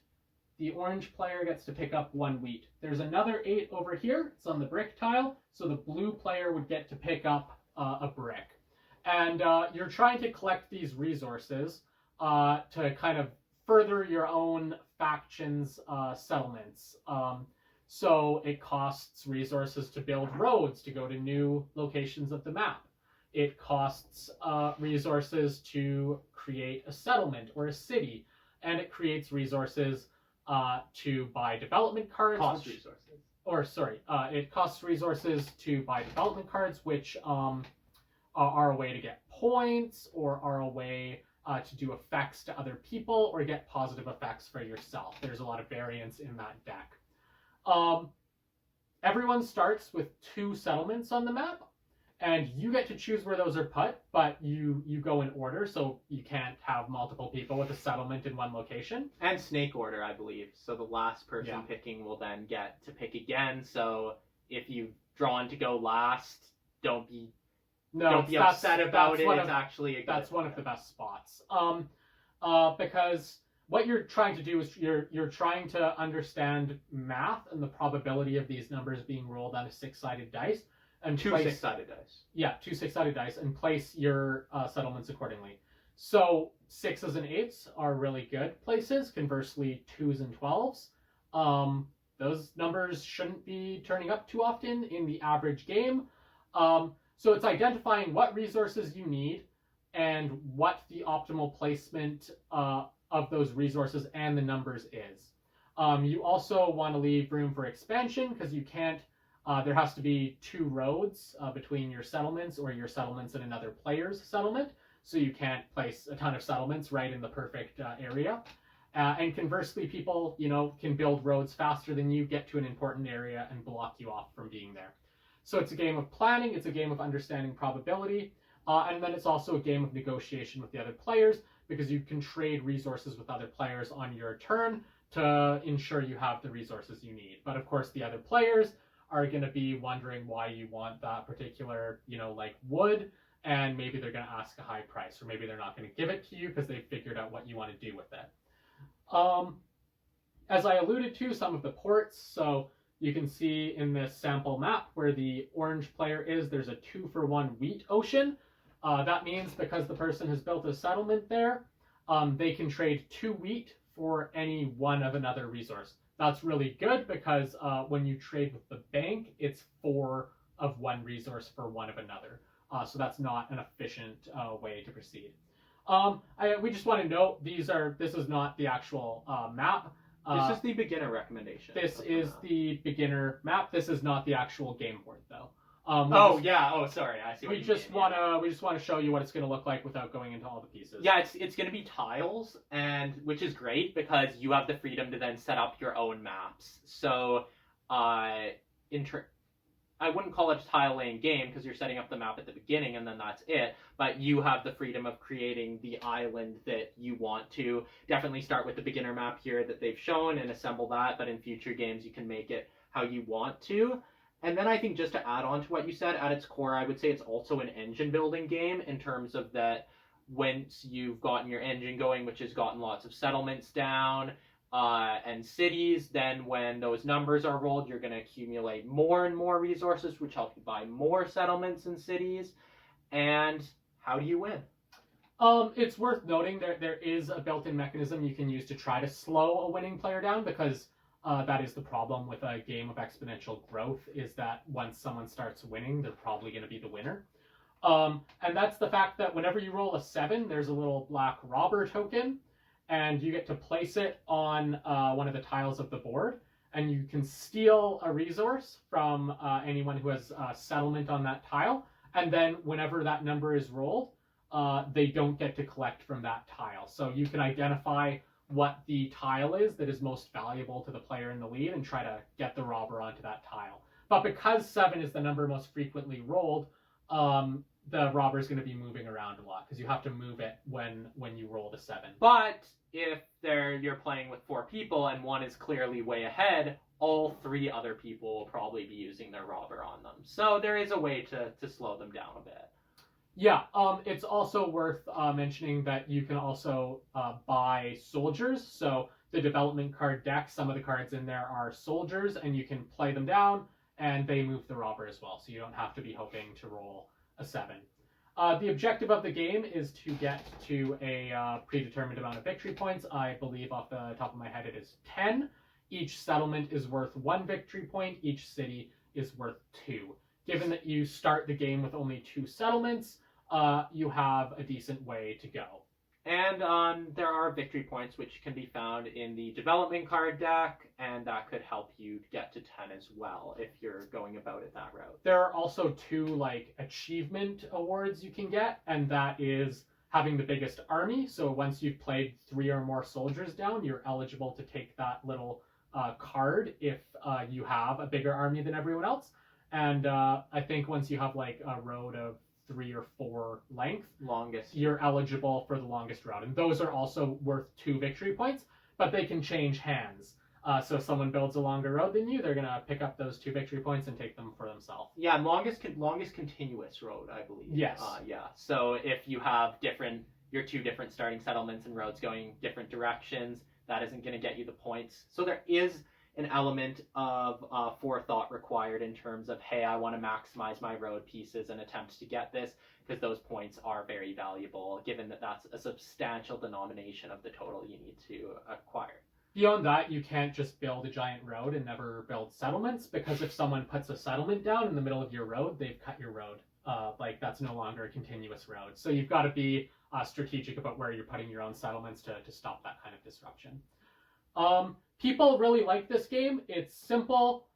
the orange player gets to pick up 1 wheat. There's another 8 over here. It's on the brick tile. So the blue player would get to pick up a brick. And you're trying to collect these resources to kind of further your own faction's settlements. So it costs resources to build roads to go to new locations of the map. It costs resources to create a settlement or a city. And it creates resources to buy development cards. It costs resources to buy development cards, which are a way to get points, or are a way to do effects to other people, or get positive effects for yourself. There's a lot of variance in that deck. Everyone starts with 2 settlements on the map, and you get to choose where those are put, but you go in order, so you can't have multiple people with a settlement in one location. And snake order, I believe. So the last person picking will then get to pick again. So if you've drawn to go last, don't be upset about it. It's actually a good That's one of the best spots. Because what you're trying to do is you're trying to understand math and the probability of these numbers being rolled on a 6-sided dice. And 2 6-sided dice. Yeah, 2 6-sided dice, and place your settlements accordingly. So 6s and 8s are really good places. Conversely, 2s and 12s. Those numbers shouldn't be turning up too often in the average game. So it's identifying what resources you need and what the optimal placement of those resources and the numbers is. You also want to leave room for expansion, because you can't, there has to be 2 roads between your settlements or your settlements and another player's settlement. So you can't place a ton of settlements right in the perfect area. And conversely, people, can build roads faster than you, get to an important area, and block you off from being there. So it's a game of planning, it's a game of understanding probability, and then it's also a game of negotiation with the other players, because you can trade resources with other players on your turn to ensure you have the resources you need. But of course, the other players are going to be wondering why you want that particular, like wood, and maybe they're going to ask a high price, or maybe they're not going to give it to you because they figured out what you want to do with it. As I alluded to, some of the ports, so you can see in this sample map where the orange player is, there's a 2-for-1 wheat ocean. That means because the person has built a settlement there, they can trade 2 wheat for any one of another resource. That's really good because when you trade with the bank, it's 4 of one resource for 1 of another. So that's not an efficient way to proceed. We just want to note this is not the actual map. This is the beginner recommendation. This is the beginner map. This is not the actual game board, though. Sorry. I see. We just want to show you what it's going to look like without going into all the pieces. Yeah, it's going to be tiles, and which is great because you have the freedom to then set up your own maps. So, I wouldn't call it a tile laying game because you're setting up the map at the beginning and then that's it. But you have the freedom of creating the island that you want to. Definitely start with the beginner map here that they've shown and assemble that. But in future games, you can make it how you want to. And then I think just to add on to what you said, at its core, I would say it's also an engine building game in terms of that once you've gotten your engine going, which has gotten lots of settlements down, and cities, then when those numbers are rolled, you're going to accumulate more and more resources, which help you buy more settlements and cities. And how do you win? It's worth noting there is a built-in mechanism you can use to try to slow a winning player down because that is the problem with a game of exponential growth is that once someone starts winning, they're probably going to be the winner. And that's the fact that whenever you roll a 7, there's a little black robber token, and you get to place it on one of the tiles of the board, and you can steal a resource from anyone who has a settlement on that tile, and then whenever that number is rolled, they don't get to collect from that tile. So you can identify what the tile is that is most valuable to the player in the lead and try to get the robber onto that tile. But because 7 is the number most frequently rolled, the robber is going to be moving around a lot because you have to move it when you roll the 7. But if you're playing with 4 people and one is clearly way ahead, all 3 other people will probably be using their robber on them. So there is a way to slow them down a bit. Yeah, it's also worth mentioning that you can also buy soldiers. So the development card deck, some of the cards in there are soldiers, and you can play them down, and they move the robber as well. So you don't have to be hoping to roll a 7. The objective of the game is to get to a predetermined amount of victory points. I believe off the top of my head it is 10. Each settlement is worth 1 victory point. Each city is worth 2. Given that you start the game with only 2 settlements, you have a decent way to go. And there are victory points which can be found in the development card deck, and that could help you get to 10 as well if you're going about it that route. There are also 2 achievement awards you can get, and that is having the biggest army. So once you've played 3 or more soldiers down, you're eligible to take that little card if you have a bigger army than everyone else. And I think once you have a road of 3 or 4 length, you're eligible for the longest route. And those are also worth 2 victory points, but they can change hands. So if someone builds a longer road than you, they're going to pick up those 2 victory points and take them for themselves. Yeah, longest continuous road, I believe. Yes. Yeah. So if you have your 2 different starting settlements and roads going different directions, that isn't going to get you the points. So there is an element of forethought required in terms of, hey, I want to maximize my road pieces and attempt to get this, because those points are very valuable, given that that's a substantial denomination of the total you need to acquire. Beyond that, you can't just build a giant road and never build settlements, because if someone puts a settlement down in the middle of your road, they've cut your road. That's no longer a continuous road. So you've got to be strategic about where you're putting your own settlements to stop that kind of disruption. People really like this game. It's simple.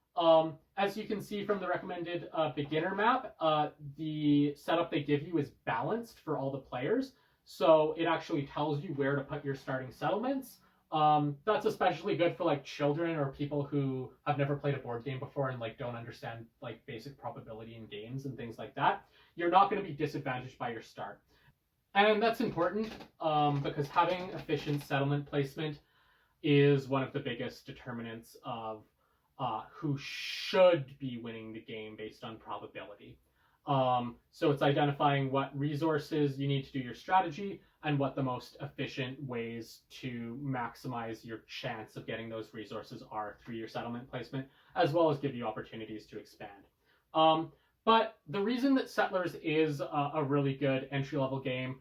As you can see from the recommended beginner map, the setup they give you is balanced for all the players. So it actually tells you where to put your starting settlements. That's especially good for children or people who have never played a board game before and don't understand basic probability in games and things like that. You're not going to be disadvantaged by your start. And that's important because having efficient settlement placement is one of the biggest determinants of who should be winning the game based on probability. So it's identifying what resources you need to do your strategy and what the most efficient ways to maximize your chance of getting those resources are through your settlement placement, as well as give you opportunities to expand. But the reason that Settlers is a really good entry-level game,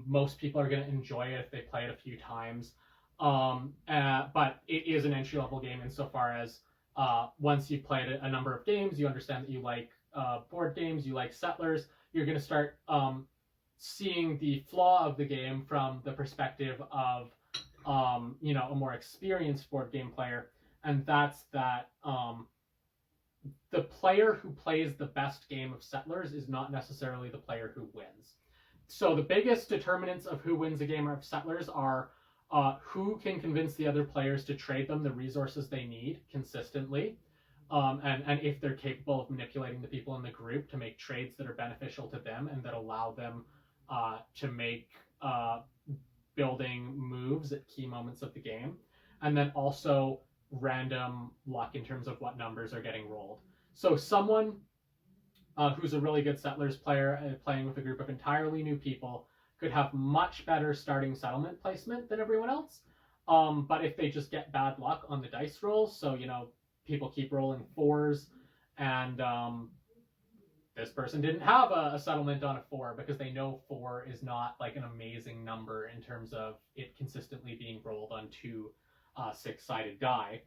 most people are going to enjoy it if they play it a few times. But it is an entry-level game insofar as once you've played a number of games, you understand that you like board games, you like Settlers, you're going to start seeing the flaw of the game from the perspective of a more experienced board game player, and that's that the player who plays the best game of Settlers is not necessarily the player who wins. So the biggest determinants of who wins a game of Settlers are who can convince the other players to trade them the resources they need consistently, and if they're capable of manipulating the people in the group to make trades that are beneficial to them and that allow them to make building moves at key moments of the game, and then also random luck in terms of what numbers are getting rolled. So someone who's a really good Settlers player playing with a group of entirely new people could have much better starting settlement placement than everyone else. But if they just get bad luck on the dice rolls, so people keep rolling 4s, and this person didn't have a settlement on a 4 because they know 4 is not like an amazing number in terms of it consistently being rolled on 2 6-sided die.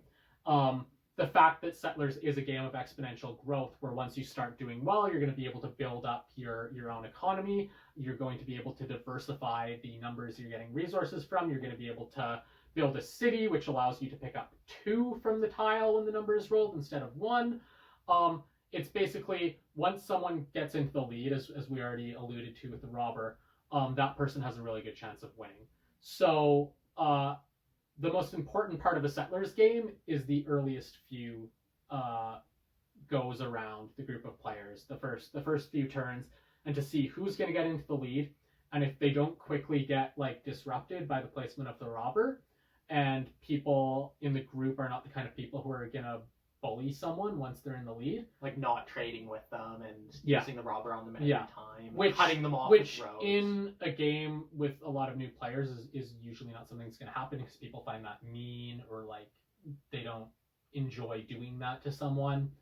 The fact that Settlers is a game of exponential growth, where once you start doing well, you're going to be able to build up your own economy. You're going to be able to diversify the numbers you're getting resources from. You're going to be able to build a city, which allows you to pick up 2 from the tile when the number is rolled instead of 1. It's basically, once someone gets into the lead, as we already alluded to with the robber, that person has a really good chance of winning. So the most important part of a Settlers game is the earliest few goes around the group of players, the first few turns, and to see who's going to get into the lead, and if they don't quickly get disrupted by the placement of the robber, and people in the group are not the kind of people who are going to bully someone once they're in the lead, like not trading with them and using the robber on them at any time, cutting them off which with rows. In a game with a lot of new players is usually not something that's going to happen, because people find that mean, or they don't enjoy doing that to someone.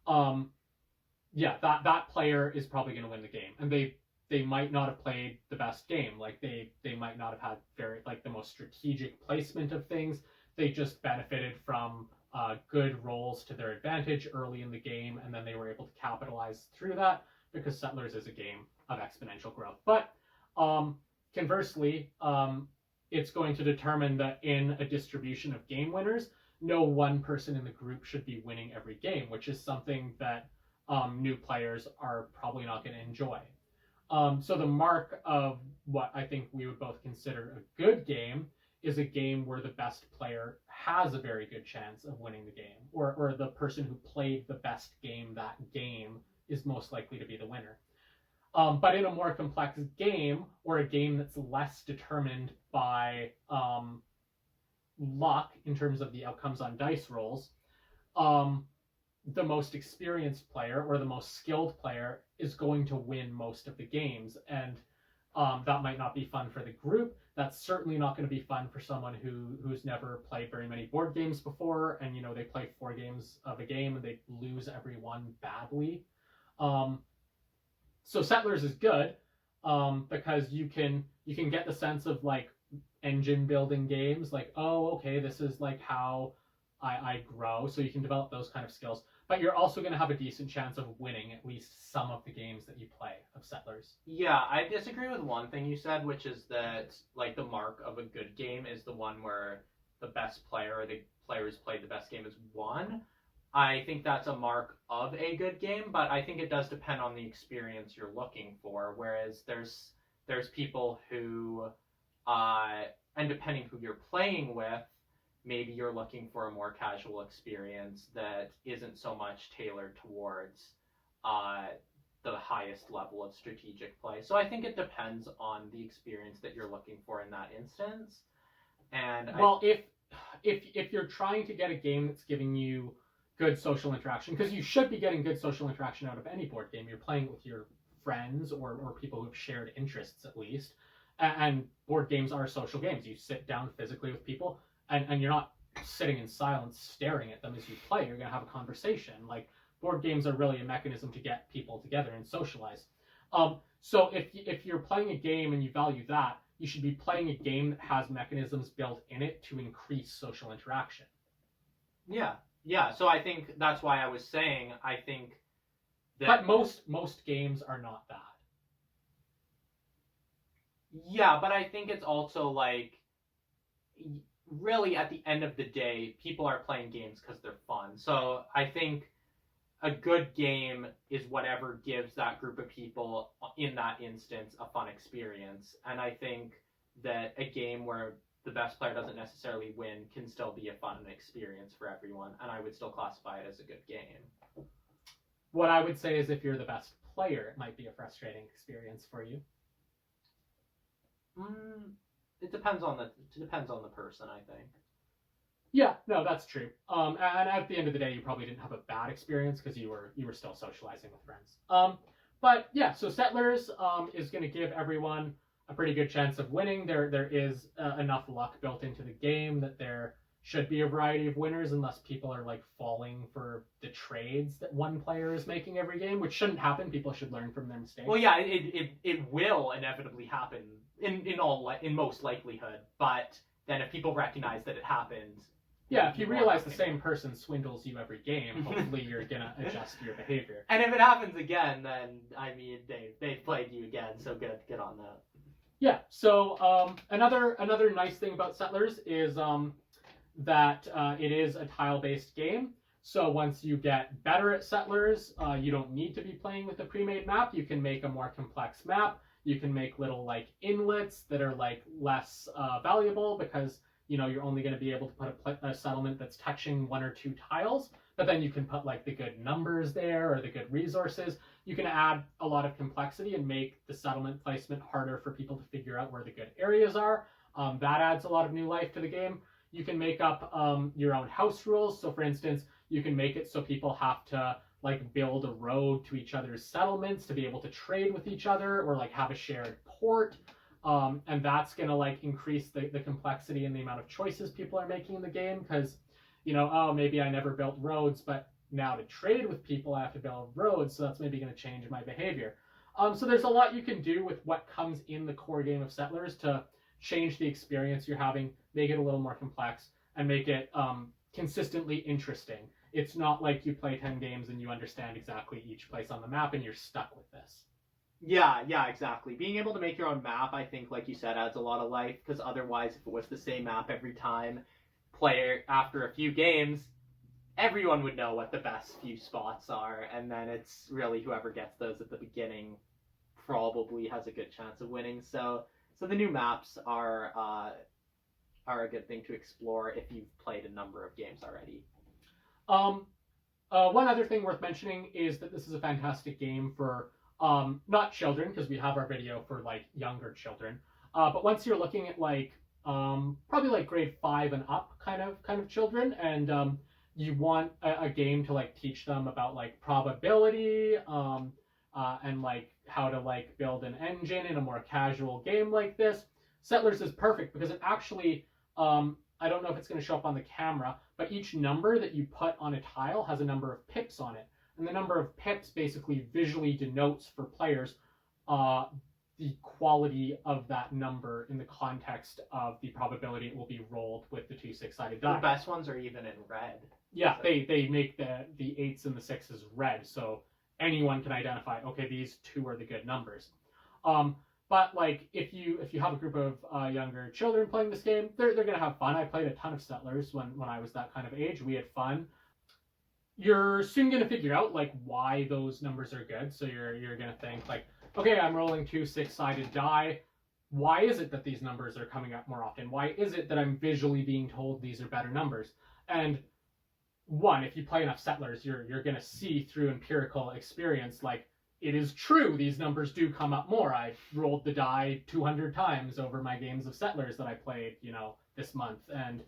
That player is probably going to win the game, and they might not have played the best game. They might not have had very the most strategic placement of things. They just benefited from good rolls to their advantage early in the game, and then they were able to capitalize through that, because Settlers is a game of exponential growth. But conversely, it's going to determine that in a distribution of game winners, no one person in the group should be winning every game, which is something that new players are probably not going to enjoy. So the mark of what I think we would both consider a good game is a game where the best player has a very good chance of winning the game, or the person who played the best game that game is most likely to be the winner. But in a more complex game, or a game that's less determined by luck in terms of the outcomes on dice rolls, the most experienced player or the most skilled player is going to win most of the games, and that might not be fun for the group. That's certainly not going to be fun for someone who's never played very many board games before, and they play 4 games of a game and they lose every one badly. So Settlers is good because you can get the sense of engine building games, this is how I grow, so you can develop those kind of skills. But you're also going to have a decent chance of winning at least some of the games that you play of Settlers. Yeah, I disagree with one thing you said, which is that the mark of a good game is the one where the best player, or the player who's played the best game, is won. I think that's a mark of a good game, but I think it does depend on the experience you're looking for. Whereas there's people who, and depending who you're playing with, maybe you're looking for a more casual experience that isn't so much tailored towards the highest level of strategic play. So I think it depends on the experience that you're looking for in that instance. And if you're trying to get a game that's giving you good social interaction, because you should be getting good social interaction out of any board game. You're playing with your friends or people who have shared interests at least, and board games are social games. You sit down physically with people, and you're not sitting in silence staring at them as you play. You're going to have a conversation. Like, board games are really a mechanism to get people together and socialize. So if you're playing a game and you value that, you should be playing a game that has mechanisms built in it to increase social interaction. Yeah. So I think that's why I was saying, I think that... But most games are not that. Yeah, but I think it's also like, really at the end of the day, people are playing games because they're fun. So I think a good game is whatever gives that group of people in that instance a fun experience. And I think that a game where the best player doesn't necessarily win can still be a fun experience for everyone, and I would still classify it as a good game. What I would say is if you're the best player, it might be a frustrating experience for you. It depends on the person, I think. Yeah, no, that's true. And at the end of the day, you probably didn't have a bad experience because you were still socializing with friends. But yeah, so Settlers is going to give everyone a pretty good chance of winning. There is enough luck built into the game that there should be a variety of winners, unless people are like falling for the trades that one player is making every game, which shouldn't happen. People should learn from their mistakes. Well, yeah, it will inevitably happen in most likelihood, but then if people recognize that it happened. Yeah, if you realize the same person swindles you every game, hopefully you're gonna adjust your behavior. And if it happens again, then I mean they played you again, so good on that. Yeah. So another nice thing about Settlers is that it is a tile-based game. So once you get better at Settlers, you don't need to be playing with a pre-made map. You can make a more complex map. You can make little like inlets that are like less valuable because you're only going to be able to put a settlement that's touching one or two tiles. But then you can put like the good numbers there or the good resources. You can add a lot of complexity and make the settlement placement harder for people to figure out where the good areas are. That adds a lot of new life to the game. You can make up your own house rules. So for instance, you can make it so people have to like build a road to each other's settlements to be able to trade with each other or like have a shared port. And that's going to like increase the complexity and the amount of choices people are making in the game because, maybe I never built roads, but now to trade with people, I have to build roads. So that's maybe going to change my behavior. So there's a lot you can do with what comes in the core game of Settlers to change the experience you're having, make it a little more complex, and make it consistently interesting. It's not like you play 10 games and you understand exactly each place on the map and you're stuck with this. Yeah, exactly. Being able to make your own map, I think, like you said, adds a lot of life, because otherwise, if it was the same map every time, after a few games, everyone would know what the best few spots are, and then it's really whoever gets those at the beginning probably has a good chance of winning. So the new maps are a good thing to explore if you've played a number of games already. One other thing worth mentioning is that this is a fantastic game for not children, because we have our video for like younger children, but once you're looking at like probably like grade 5 and up kind of children, and you want a game to like teach them about like probability and like how to like build an engine in a more casual game like this, Settlers is perfect because it actually I don't know if it's going to show up on the camera, but each number that you put on a tile has a number of pips on it. And the number of pips basically visually denotes for players the quality of that number in the context of the probability it will be rolled with the 2 6-sided die. The best ones are even in red. Yeah, they make the 8s and the 6s red, so anyone can identify, okay, these 2 are the good numbers. But like if you have a group of younger children playing this game, they're gonna have fun. I played a ton of Settlers when I was that kind of age. We had fun. You're soon gonna figure out like why those numbers are good. So you're gonna think like, okay, I'm rolling 2 6-sided die. Why is it that these numbers are coming up more often? Why is it that I'm visually being told these are better numbers? And one, if you play enough Settlers, you're gonna see through empirical experience like, it is true, these numbers do come up more. I rolled the die 200 times over my games of Settlers that I played, this month. And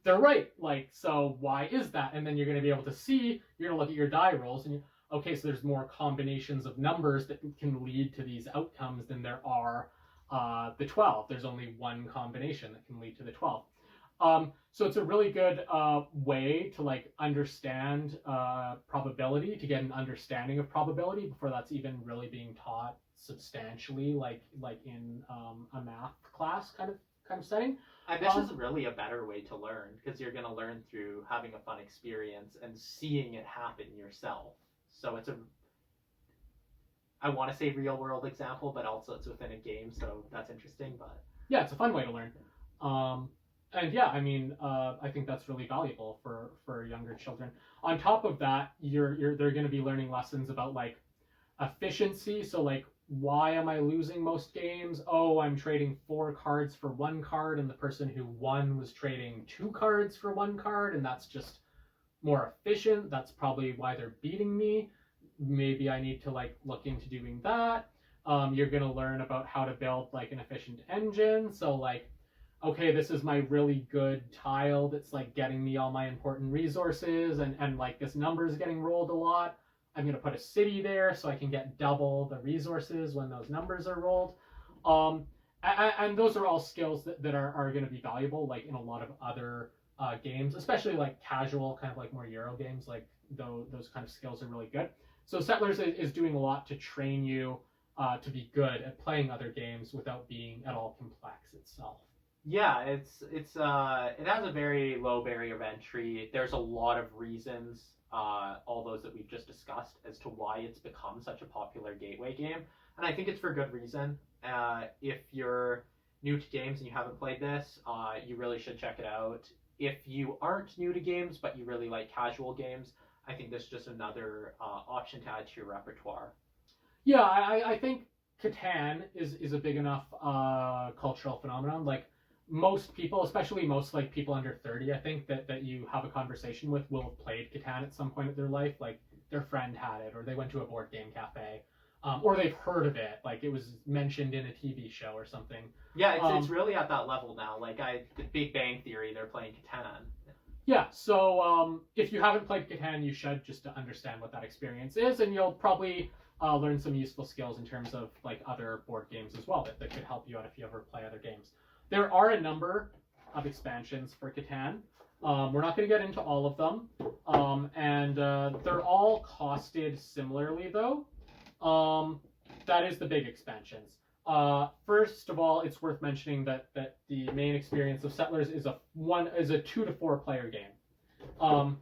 they're right. Like, so why is that? And then you're going to be able to see, you're going to look at your die rolls and okay, so there's more combinations of numbers that can lead to these outcomes than there are the 12. There's only one combination that can lead to the 12. So it's a really good way to like understand probability, to get an understanding of probability before that's even really being taught substantially, like in a math class kind of setting. And this is really a better way to learn because you're going to learn through having a fun experience and seeing it happen yourself. So it's I want to say real world example, but also it's within a game, so that's interesting. But yeah, it's a fun way to learn. And yeah, I mean, I think that's really valuable for younger children. On top of that, they're going to be learning lessons about like efficiency. So like, why am I losing most games? Oh, I'm trading 4 cards for 1 card, and the person who won was trading 2 cards for 1 card, and that's just more efficient. That's probably why they're beating me. Maybe I need to like look into doing that. You're going to learn about how to build like an efficient engine. So like, okay, this is my really good tile that's like getting me all my important resources, and like this number is getting rolled a lot. I'm going to put a city there so I can get double the resources when those numbers are rolled. And those are all skills that are going to be valuable like in a lot of other games, especially like casual, kind of like more Euro games. Like those kind of skills are really good. So Settlers is doing a lot to train you to be good at playing other games without being at all complex itself. yeah, it has a very low barrier of entry. There's a lot of reasons, all those that we've just discussed, as to why it's become such a popular gateway game, and I think it's for good reason. If you're new to games and you haven't played this, you really should check it out. If you aren't new to games but you really like casual games, I think this is just another option to add to your repertoire. Yeah, I think Catan is a big enough cultural phenomenon. Like most people, especially most like people under 30, I think that you have a conversation with will have played Catan at some point in their life. Like their friend had it, or they went to a board game cafe, or they've heard of it. Like it was mentioned in a TV show or something. Yeah, it's really at that level now. Like the Big Bang Theory, they're playing Catan. Yeah, so if you haven't played Catan, you should, just to understand what that experience is, and you'll probably learn some useful skills in terms of like other board games as well that could help you out if you ever play other games. There are a number of expansions for Catan. We're not going to get into all of them, and they're all costed similarly though. That is the big expansions. First of all, it's worth mentioning that the main experience of Settlers is a 2 to 4 player game.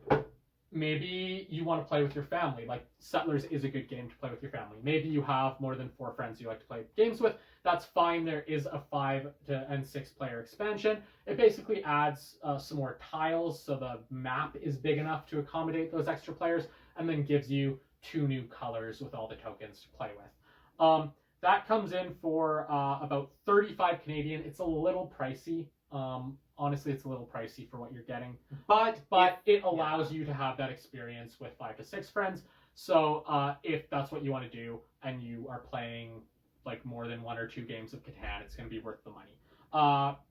Maybe you want to play with your family. Like Settlers is a good game to play with your family. Maybe you have more than 4 friends you like to play games with. That's fine. There is a 5 and 6 player expansion. It basically adds some more tiles, so the map is big enough to accommodate those extra players, and then gives you 2 new colors with all the tokens to play with. That comes in for about 35 Canadian. It's a little pricey. Honestly, it's a little pricey for what you're getting. But it allows you to have that experience with 5 to 6 friends. So if that's what you want to do and you are playing like more than 1 or 2 games of Catan, it's going to be worth the money.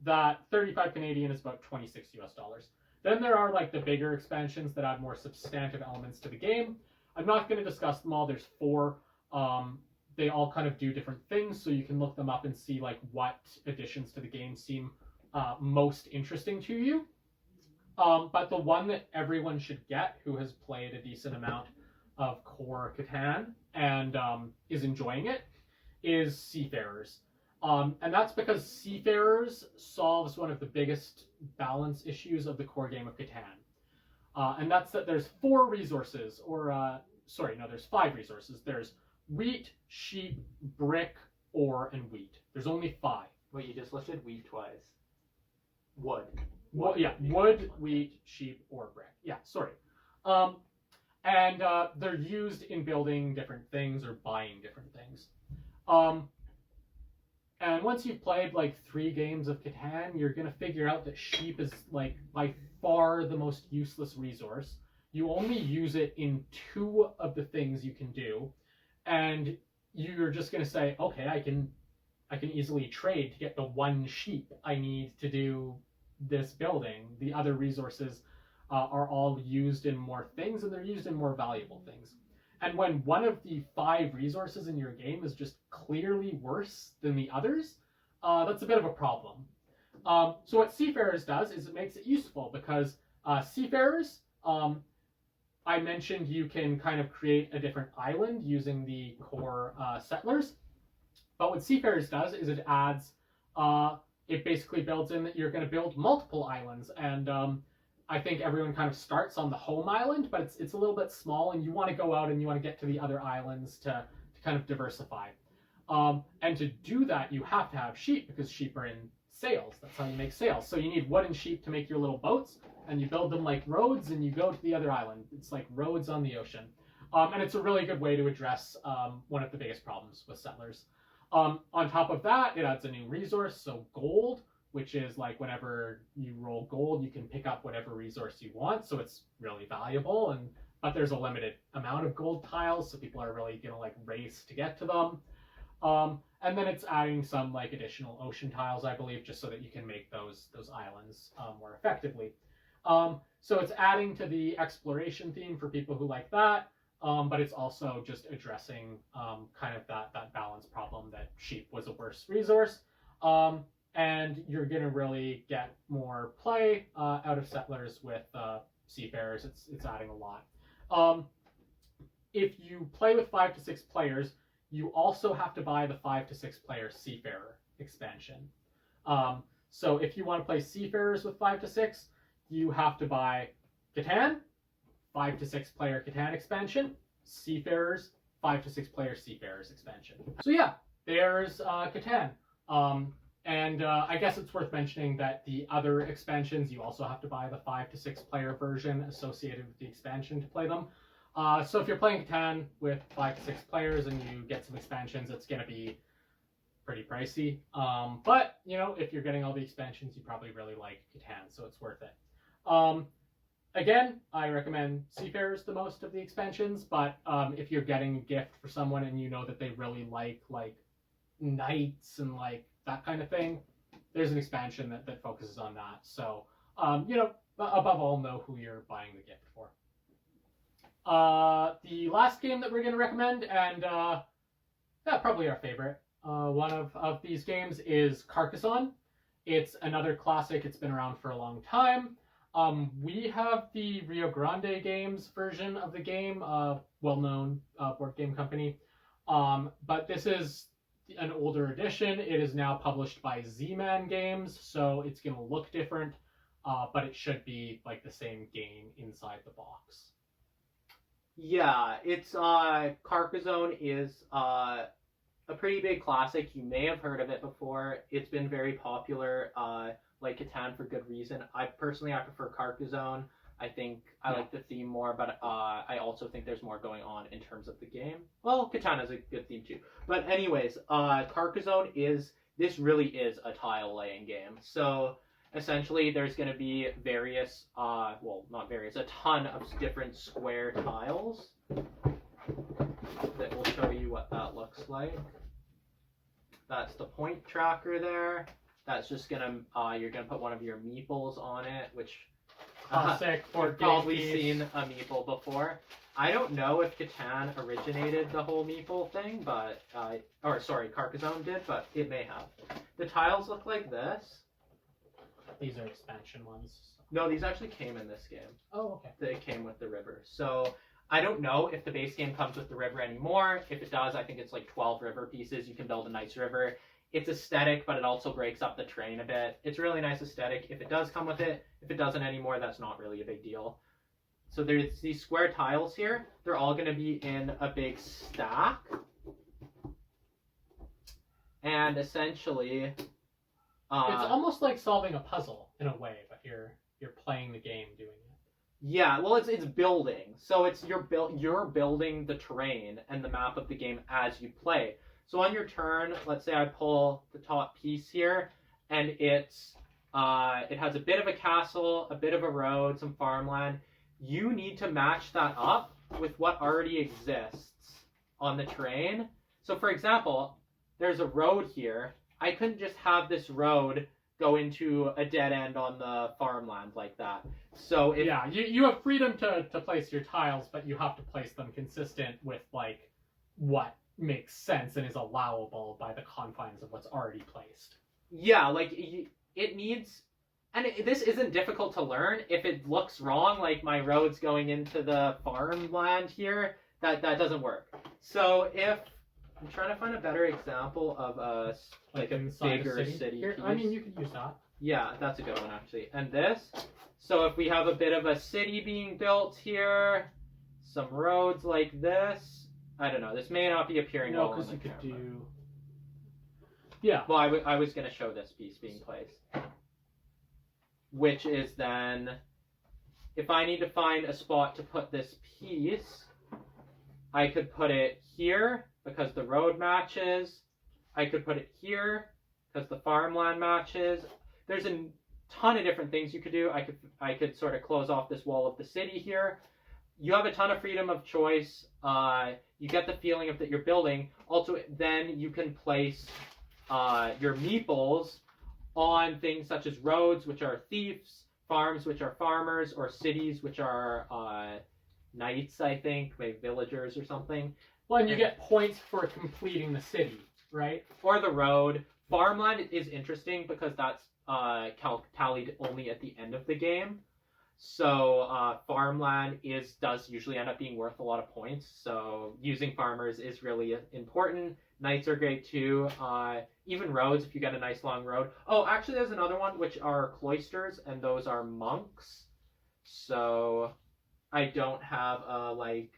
That 35 Canadian is about $26 US. Then there are like the bigger expansions that add more substantive elements to the game. I'm not going to discuss them all. There's 4. They all kind of do different things, so you can look them up and see like what additions to the game seem most interesting to you. But the one that everyone should get who has played a decent amount of core Catan and is enjoying it is Seafarers. And that's because Seafarers solves one of the biggest balance issues of the core game of Catan. And that's that there's 4 resources, there's 5 resources. There's wheat, sheep, brick, ore, and wheat. There's only 5. Wait, you just listed wheat twice. Wood. Wood, wheat, sheep, ore, brick. Yeah, sorry. And they're used in building different things or buying different things. And once you've played like 3 games of Catan, you're gonna figure out that sheep is like by far the most useless resource. You only use it in 2 of the things you can do, and you're just gonna say, okay, I can easily trade to get the 1 sheep I need to do this building, the other resources are all used in more things, and they're used in more valuable things. And when one of the 5 resources in your game is just clearly worse than the others, that's a bit of a problem. So what Seafarers does is it makes it useful, because Seafarers, I mentioned you can kind of create a different island using the core settlers. But what Seafarers does is it adds, it basically builds in that you're going to build multiple islands. And I think everyone kind of starts on the home island, but it's a little bit small, and you want to go out and you want to get to the other islands to kind of diversify. And to do that, you have to have sheep, because sheep are in sails. That's how you make sails. So you need wooden sheep to make your little boats, and you build them like roads, and you go to the other island. It's like roads on the ocean. And it's a really good way to address one of the biggest problems with settlers. On top of that, it adds a new resource, so gold, which is like whenever you roll gold, you can pick up whatever resource you want, so it's really valuable. But there's a limited amount of gold tiles, so people are really gonna like race to get to them. And then it's adding some like additional ocean tiles, I believe, just so that you can make those islands more effectively. So it's adding to the exploration theme for people who like that, but it's also just addressing kind of that balance problem that sheep was a worse resource. And you're going to really get more play out of settlers with Seafarers. It's adding a lot. If you play with 5 to 6 players, you also have to buy the 5 to 6 player Seafarer expansion. So if you want to play Seafarers with 5 to 6, you have to buy Catan, 5 to 6 player Catan expansion, Seafarers, 5 to 6 player Seafarers expansion. So yeah, there's Catan. And I guess it's worth mentioning that the other expansions, you also have to buy the 5 to 6 player version associated with the expansion to play them. So if you're playing Catan with 5 to 6 players and you get some expansions, it's going to be pretty pricey. But, you know, if you're getting all the expansions, you probably really like Catan, so it's worth it. Again, I recommend Seafarers the most of the expansions, but if you're getting a gift for someone and you know that they really like knights and like that kind of thing, there's an expansion that focuses on that. So, you know, above all, know who you're buying the gift for. The last game that we're going to recommend, and probably our favorite, one of these games is Carcassonne. It's another classic. It's been around for a long time. We have the Rio Grande Games version of the game, well-known board game company. But this is an older edition. It is now published by Z-Man Games, so it's going to look different, but it should be like the same game inside the box. Yeah, it's Carcassonne is a pretty big classic. You may have heard of it before. It's been very popular, like Catan, for good reason. I prefer Carcassonne. I think I like the theme more, but I also think there's more going on in terms of the game. Well, Catan has a good theme too. But anyways, Carcassonne this really is a tile laying game. So essentially there's going to be various, a ton of different square tiles that will show you what that looks like. That's the point tracker there. That's just going to, you're going to put one of your meeples on it, which Classic you've probably seen a meeple before. I don't know if Catan originated the whole meeple thing, but Carcassonne did, but it may have. The tiles look like this. These are expansion ones. No, these actually came in this game. Oh, okay. They came with the river. So I don't know if the base game comes with the river anymore. If it does, I think it's like 12 river pieces. You can build a nice river. It's aesthetic, but it also breaks up the terrain a bit. It's a really nice aesthetic if it does come with it. If it doesn't anymore, that's not really a big deal. So there's these square tiles here. They're all going to be in a big stack. And essentially, it's almost like solving a puzzle in a way, but you're playing the game doing it. Yeah, well, it's building. So it's you're building the terrain and the map of the game as you play. So on your turn, let's say I pull the top piece here, and it has a bit of a castle, a bit of a road, some farmland. You need to match that up with what already exists on the terrain. So for example, there's a road here. I couldn't just have this road go into a dead end on the farmland like that. So if Yeah, you have freedom to place your tiles, but you have to place them consistent with like what makes sense and is allowable by the confines of what's already placed. yeah, like it needs, and this isn't difficult to learn. If it looks wrong, like my road's going into the farmland here, that doesn't work. So if I'm trying to find a better example of a like a inside bigger city. city Here, piece. I mean, you could use that. Yeah, that's a good one actually. And this, so if we have a bit of a city being built here, some roads like this, I don't know. This may not be appearing No, well on because the you could camera. do. Yeah. Well, I was going to show this piece being placed. Which is then, if I need to find a spot to put this piece, I could put it here because the road matches. I could put it here because the farmland matches. There's a ton of different things you could do. I could sort of close off this wall of the city here. You have a ton of freedom of choice. You get the feeling of that you're building. Also, then you can place your meeples on things such as roads, which are thieves, farms, which are farmers, or cities, which are knights, I think, maybe villagers or something. Well, and you get points for completing the city, right? Or the road. Farmland is interesting because that's tallied only at the end of the game. So farmland does usually end up being worth a lot of points. So using farmers is really important. Knights are great too. Even roads, if you get a nice long road. Oh, actually, there's another one, which are cloisters, and those are monks. So I don't have a like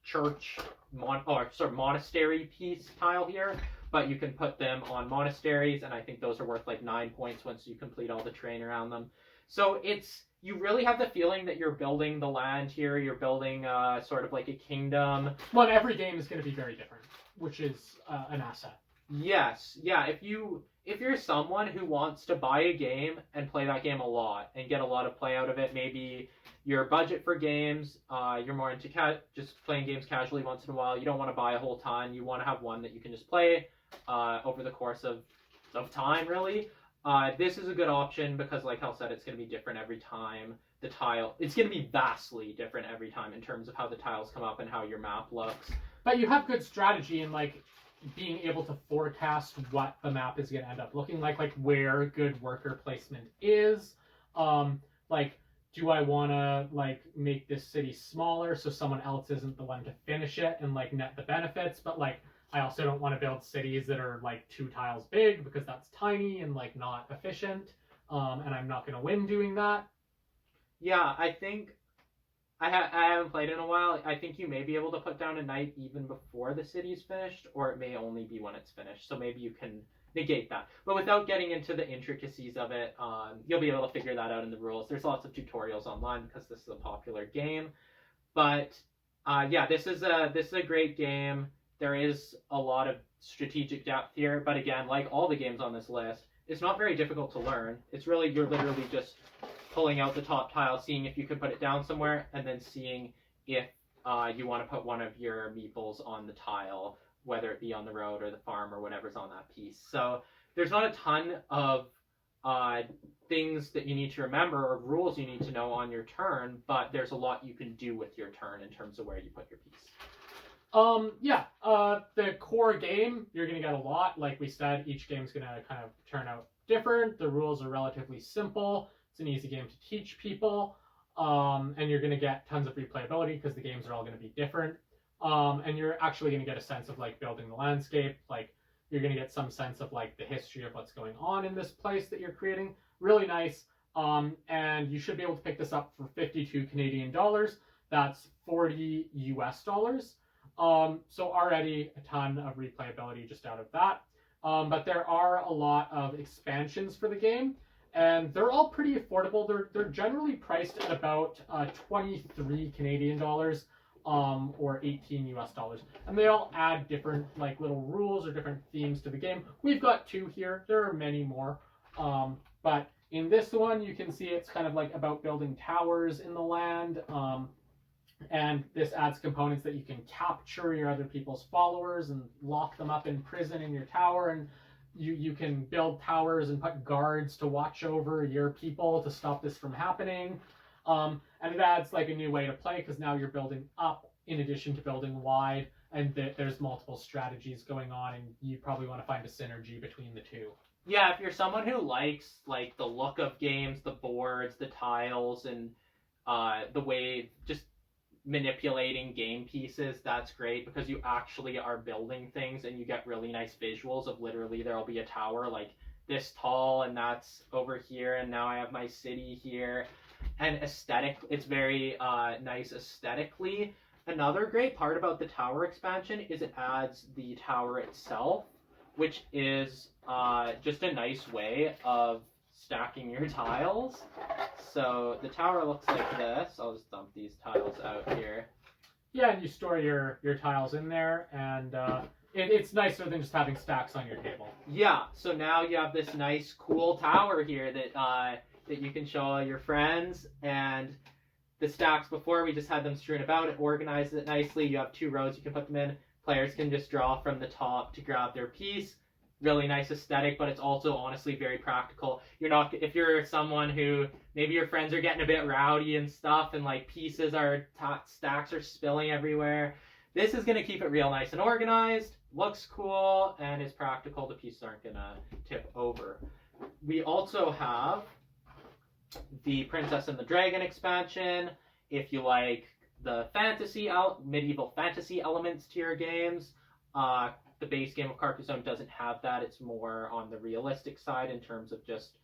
church monastery piece tile here, but you can put them on monasteries, and I think those are worth like 9 points once you complete all the terrain around them. So you really have the feeling that you're building the land here. You're building sort of like a kingdom. Well, every game is going to be very different, which is an asset. Yes, yeah. If you're someone who wants to buy a game and play that game a lot and get a lot of play out of it, maybe your budget for games, you're more into just playing games casually once in a while. You don't want to buy a whole ton. You want to have one that you can just play over the course of time, really. This is a good option because, like Hal said, it's going to be different every time. It's going to be vastly different every time in terms of how the tiles come up and how your map looks. But you have good strategy in like being able to forecast what the map is going to end up looking like where good worker placement is. Like, do I want to like make this city smaller so someone else isn't the one to finish it and like net the benefits? But like, I also don't want to build cities that are like 2 tiles big because that's tiny and like not efficient. And I'm not going to win doing that. Yeah, I think I haven't played in a while. I think you may be able to put down a knight even before the city's finished, or it may only be when it's finished. So maybe you can negate that. But without getting into the intricacies of it, you'll be able to figure that out in the rules. There's lots of tutorials online because this is a popular game. But yeah, this is a great game. There is a lot of strategic depth here, but again, like all the games on this list, it's not very difficult to learn. It's really, you're literally just pulling out the top tile, seeing if you can put it down somewhere, and then seeing if you want to put one of your meeples on the tile, whether it be on the road or the farm or whatever's on that piece. So there's not a ton of things that you need to remember or rules you need to know on your turn, but there's a lot you can do with your turn in terms of where you put your piece. The core game, you're going to get a lot. Like we said, each game's going to kind of turn out different. The rules are relatively simple. It's an easy game to teach people. And you're going to get tons of replayability because the games are all going to be different. And you're actually going to get a sense of like building the landscape. Like you're going to get some sense of like the history of what's going on in this place that you're creating. Really nice. And you should be able to pick this up for 52 Canadian dollars. That's 40 US dollars. So already a ton of replayability just out of that. But there are a lot of expansions for the game, and they're all pretty affordable. They're generally priced at about 23 Canadian dollars, or 18 US dollars. And they all add different like little rules or different themes to the game. We've got 2 here. There are many more. But in this one, you can see it's kind of like about building towers in the land. And this adds components that you can capture your other people's followers and lock them up in prison in your tower. And you can build towers and put guards to watch over your people to stop this from happening. And it adds like a new way to play because now you're building up in addition to building wide, and there's multiple strategies going on, and you probably want to find a synergy between the two. Yeah, if you're someone who likes like the look of games, the boards, the tiles, and the way just manipulating game pieces, that's great because you actually are building things and you get really nice visuals of literally there'll be a tower like this tall and that's over here and now I have my city here. And it's very nice aesthetically. Another great part about the tower expansion is it adds the tower itself, which is just a nice way of stacking your tiles. So the tower looks like this. I'll just dump these tiles out here. Yeah, and you store your tiles in there, and it's nicer than just having stacks on your table. Yeah, so now you have this nice, cool tower here that you can show all your friends. And the stacks before, we just had them strewn about. It organizes it nicely. You have 2 rows you can put them in. Players can just draw from the top to grab their piece. Really nice aesthetic, but it's also honestly very practical. If you're someone who maybe your friends are getting a bit rowdy and stuff, and like stacks are spilling everywhere, this is gonna keep it real nice and organized. Looks cool and is practical. The pieces aren't gonna tip over. We also have the Princess and the Dragon expansion. If you like the medieval fantasy elements to your games, the base game of Carcassonne doesn't have that. It's more on the realistic side in terms of just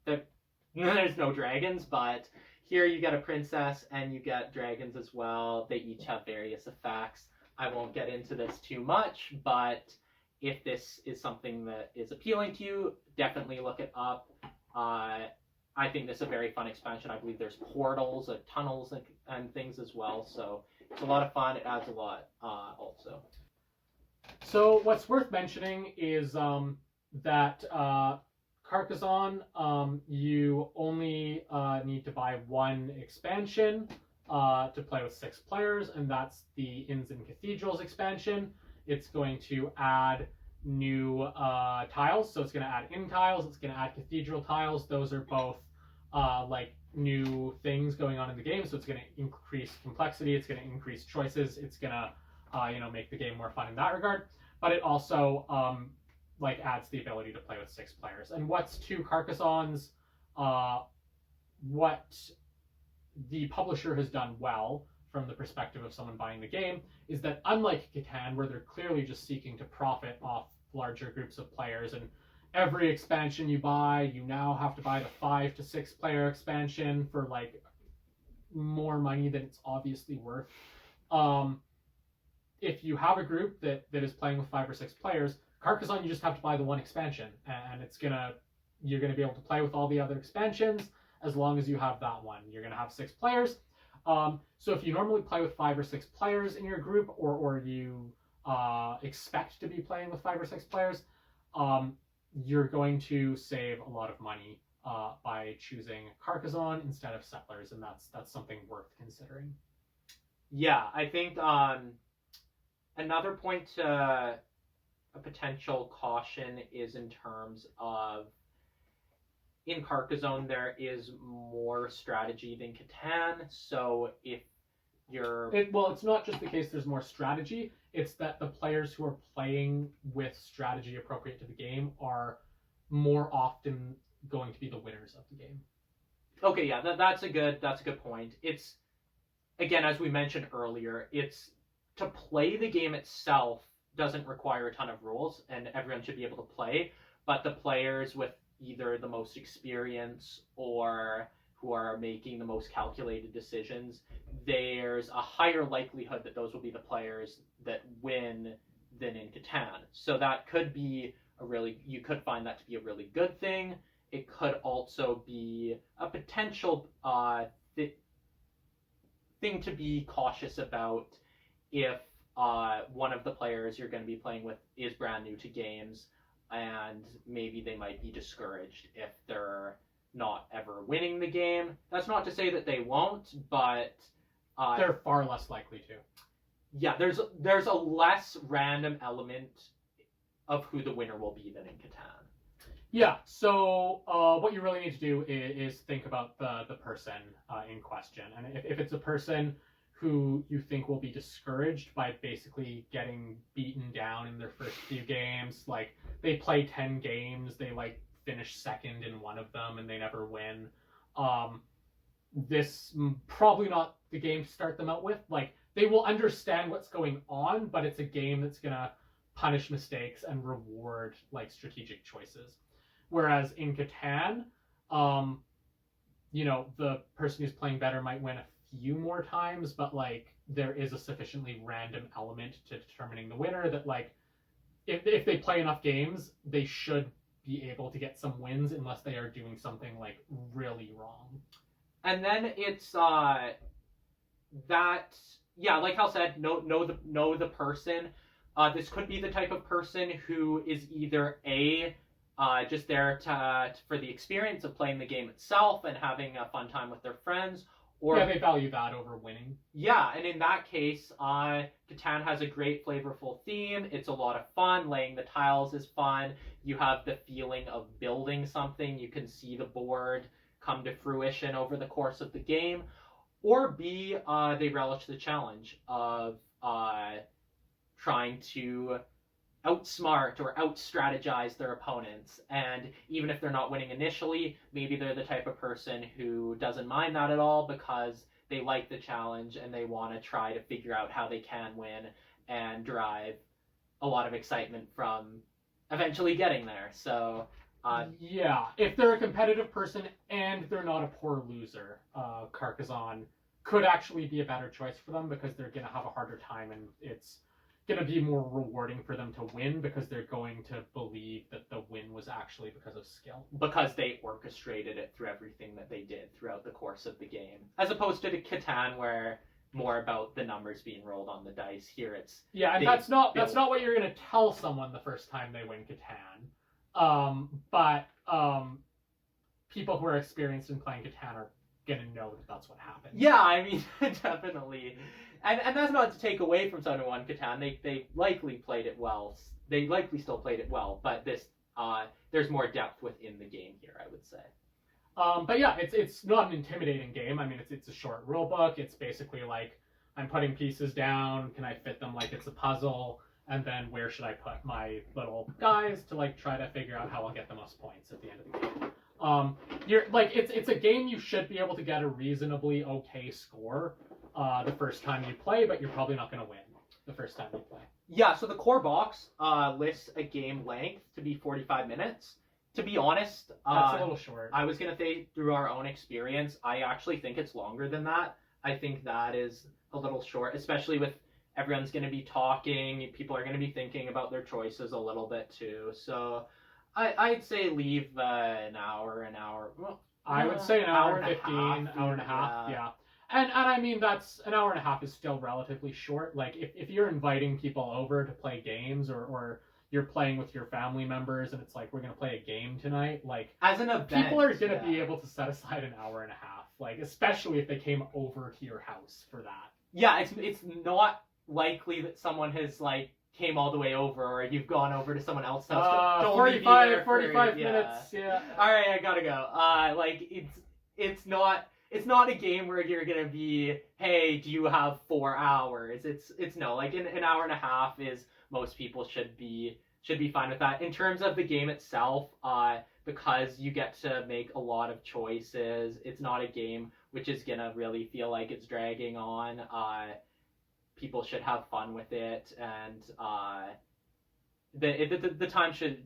there's no dragons, but here you get a princess and you get dragons as well. They each have various effects. I won't get into this too much, but if this is something that is appealing to you, definitely look it up. I think this is a very fun expansion. I believe there's portals, tunnels, and things as well. So it's a lot of fun. It adds a lot also. So what's worth mentioning is that Carcassonne, you only need to buy 1 expansion to play with 6 players, and that's the Inns and Cathedrals expansion. It's going to add new tiles, so it's going to add inn tiles, it's going to add cathedral tiles. Those are both like new things going on in the game, so it's going to increase complexity, it's going to increase choices, it's going to make the game more fun in that regard. But it also like adds the ability to play with 6 players. And what's to Carcassonne's what the publisher has done well from the perspective of someone buying the game is that unlike Catan, where they're clearly just seeking to profit off larger groups of players, and every expansion you buy, you now have to buy the 5 to 6 player expansion for like more money than it's obviously worth. If you have a group that is playing with 5 or 6 players, Carcassonne, you just have to buy the 1 expansion, and you're gonna be able to play with all the other expansions as long as you have that one. You're gonna have 6 players. So if you normally play with 5 or 6 players in your group, or you expect to be playing with 5 or 6 players, you're going to save a lot of money by choosing Carcassonne instead of Settlers, and that's something worth considering. Yeah, I think another point to a potential caution is in terms of in Carcassonne there is more strategy than Catan, so if it's not just the case there's more strategy, it's that the players who are playing with strategy appropriate to the game are more often going to be the winners of the game. Okay, yeah, that's a good point. It's, again, as we mentioned earlier, it's to play the game itself doesn't require a ton of rules, and everyone should be able to play, but the players with either the most experience or who are making the most calculated decisions, there's a higher likelihood that those will be the players that win than in Catan. So that could be you could find that to be a really good thing. It could also be a potential thing to be cautious about if one of the players you're going to be playing with is brand new to games, and maybe they might be discouraged if they're not ever winning the game. That's not to say that they won't, but they're far less likely to. Yeah, there's a less random element of who the winner will be than in Catan. Yeah, so what you really need to do is think about the person in question. And if it's a person who you think will be discouraged by basically getting beaten down in their first few games, like they play 10 games, they like finish second in one of them and they never win, this probably not the game to start them out with. Like they will understand what's going on, but it's a game that's gonna punish mistakes and reward like strategic choices. Whereas in Catan, the person who's playing better might win a few more times, but like there is a sufficiently random element to determining the winner that like if they play enough games, they should be able to get some wins unless they are doing something like really wrong. And then it's like Hal said, know the person. This could be the type of person who is either just there for the experience of playing the game itself and having a fun time with their friends, or they value that over winning. Yeah, and in that case, Catan has a great flavorful theme. It's a lot of fun. Laying the tiles is fun. You have the feeling of building something. You can see the board come to fruition over the course of the game. Or B, they relish the challenge of trying to outsmart or out-strategize their opponents. And even if they're not winning initially, maybe they're the type of person who doesn't mind that at all because they like the challenge and they want to try to figure out how they can win and derive a lot of excitement from eventually getting there. So yeah, if they're a competitive person and they're not a poor loser, Carcassonne could actually be a better choice for them because they're going to have a harder time and it's going to be more rewarding for them to win because they're going to believe that the win was actually because of skill. Because they orchestrated it through everything that they did throughout the course of the game. As opposed to the Catan where more about the numbers being rolled on the dice. Here it's... Yeah, and that's not what you're going to tell someone the first time they win Catan. But people who are experienced in playing Catan are going to know that that's what happened. Yeah, I mean, definitely. And that's not to take away from someone who won Catan. They likely played it well. They likely still played it well, but there's more depth within the game here, I would say. But yeah, it's not an intimidating game. I mean, it's a short rule book. It's basically like I'm putting pieces down. Can I fit them like it's a puzzle? And then where should I put my little guys to like try to figure out how I'll get the most points at the end of the game. It's a game you should be able to get a reasonably okay score the first time you play, but you're probably not going to win the first time you play. Yeah, so the core box lists a game length to be 45 minutes. To be honest, that's a little short. I was going to say, through our own experience, I actually think it's longer than that. I think that is a little short, especially with everyone's going to be talking. People are going to be thinking about their choices a little bit too. So I'd say leave an hour. Well, I would say an hour and 15, hour and a half, yeah. And I mean, that's an hour and a half is still relatively short. Like, if you're inviting people over to play games or you're playing with your family members and it's like, we're going to play a game tonight, like, as an event, people are going to be able to set aside an hour and a half, like, especially if they came over to your house for that. Yeah, it's not likely that someone has, like, came all the way over or you've gone over to someone else's house. 45 minutes, yeah. All right, I gotta go. It's not a game where you're gonna be, hey, do you have 4 hours? It's no, like an hour and a half is, most people should be fine with that. In terms of the game itself, because you get to make a lot of choices, it's not a game which is gonna really feel like it's dragging on. People should have fun with it, and the time should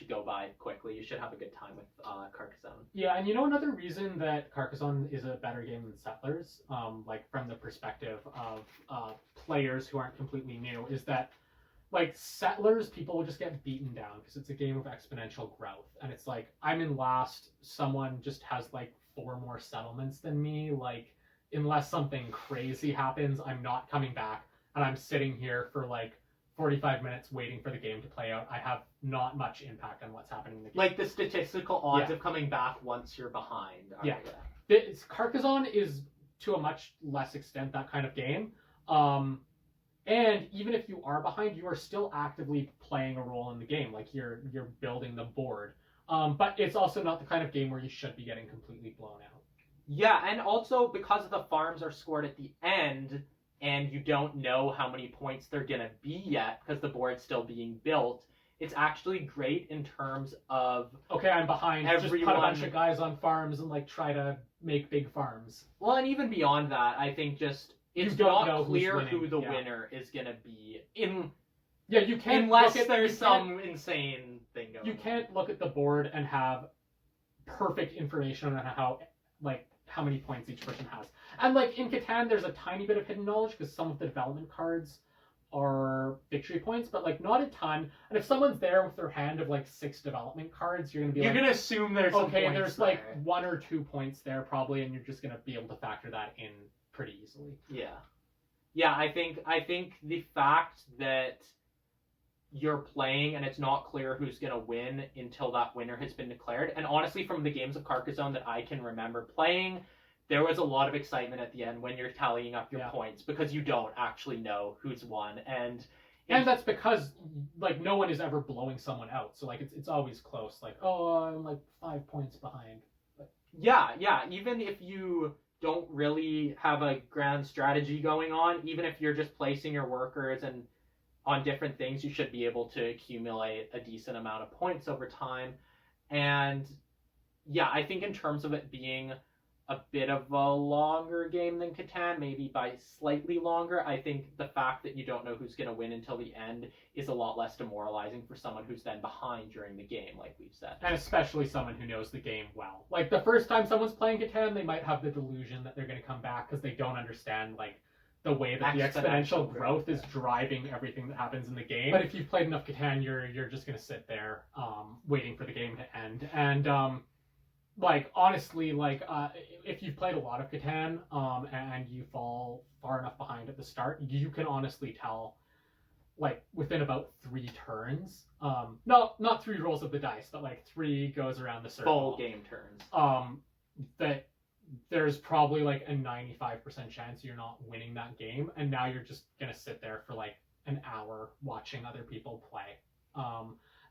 go by quickly. You should have a good time with Carcassonne. Yeah, and another reason that Carcassonne is a better game than Settlers, like from the perspective of players who aren't completely new, is that like Settlers, people will just get beaten down because it's a game of exponential growth, and it's like I'm in last, someone just has like 4 more settlements than me, like. Unless something crazy happens, I'm not coming back, and I'm sitting here for like 45 minutes waiting for the game to play out. I have not much impact on what's happening in the game. Like the statistical odds of coming back once you're behind. Yeah. Carcassonne is, to a much less extent, that kind of game. And even if you are behind, you are still actively playing a role in the game. Like you're building the board. But it's also not the kind of game where you should be getting completely blown out. Yeah, and also because the farms are scored at the end, and you don't know how many points they're gonna be yet because the board's still being built. It's actually great in terms of Okay, I'm behind. Just put a Everyone- bunch of guys on farms and like try to make big farms. well, and even beyond that, I think just it's don't know not who's clear winning, who the yeah. winner is gonna be in Yeah, you can't unless look at, there's you can't- some insane thing going. You can't look at the board and have perfect information on how many points each person has. And like in Catan, there's a tiny bit of hidden knowledge because some of the development cards are victory points, but like not a ton. And if someone's there with their hand of like 6 development cards, you're gonna be You're like, gonna assume there's some okay, points there's there. like 1 or 2 points there probably, and you're just gonna be able to factor that in pretty easily. Yeah. I think the fact that you're playing and it's not clear who's gonna win until that winner has been declared. And honestly, from the games of Carcassonne that I can remember playing, there was a lot of excitement at the end when you're tallying up your Yeah. points because you don't actually know who's won. And that's because like no one is ever blowing someone out, so like it's always close. Like, oh, I'm like 5 points behind. yeah, even if you don't really have a grand strategy going on, even if you're just placing your workers and on different things, you should be able to accumulate a decent amount of points over time. And yeah, I think in terms of it being a bit of a longer game than Catan, maybe by slightly longer, I think the fact that you don't know who's going to win until the end is a lot less demoralizing for someone who's then behind during the game, like we've said. And especially someone who knows the game well. Like the first time someone's playing Catan, they might have the delusion that they're going to come back because they don't understand like the way that the exponential growth is driving everything that happens in the game. But if you've played enough Catan, you're just going to sit there waiting for the game to end. And like honestly, like if you've played a lot of Catan and you fall far enough behind at the start, you can honestly tell like within about 3 turns, not 3 rolls of the dice, but like 3 goes around the circle, Full game turns. that there's probably like a 95% chance you're not winning that game, and now you're just gonna sit there for like an hour watching other people play.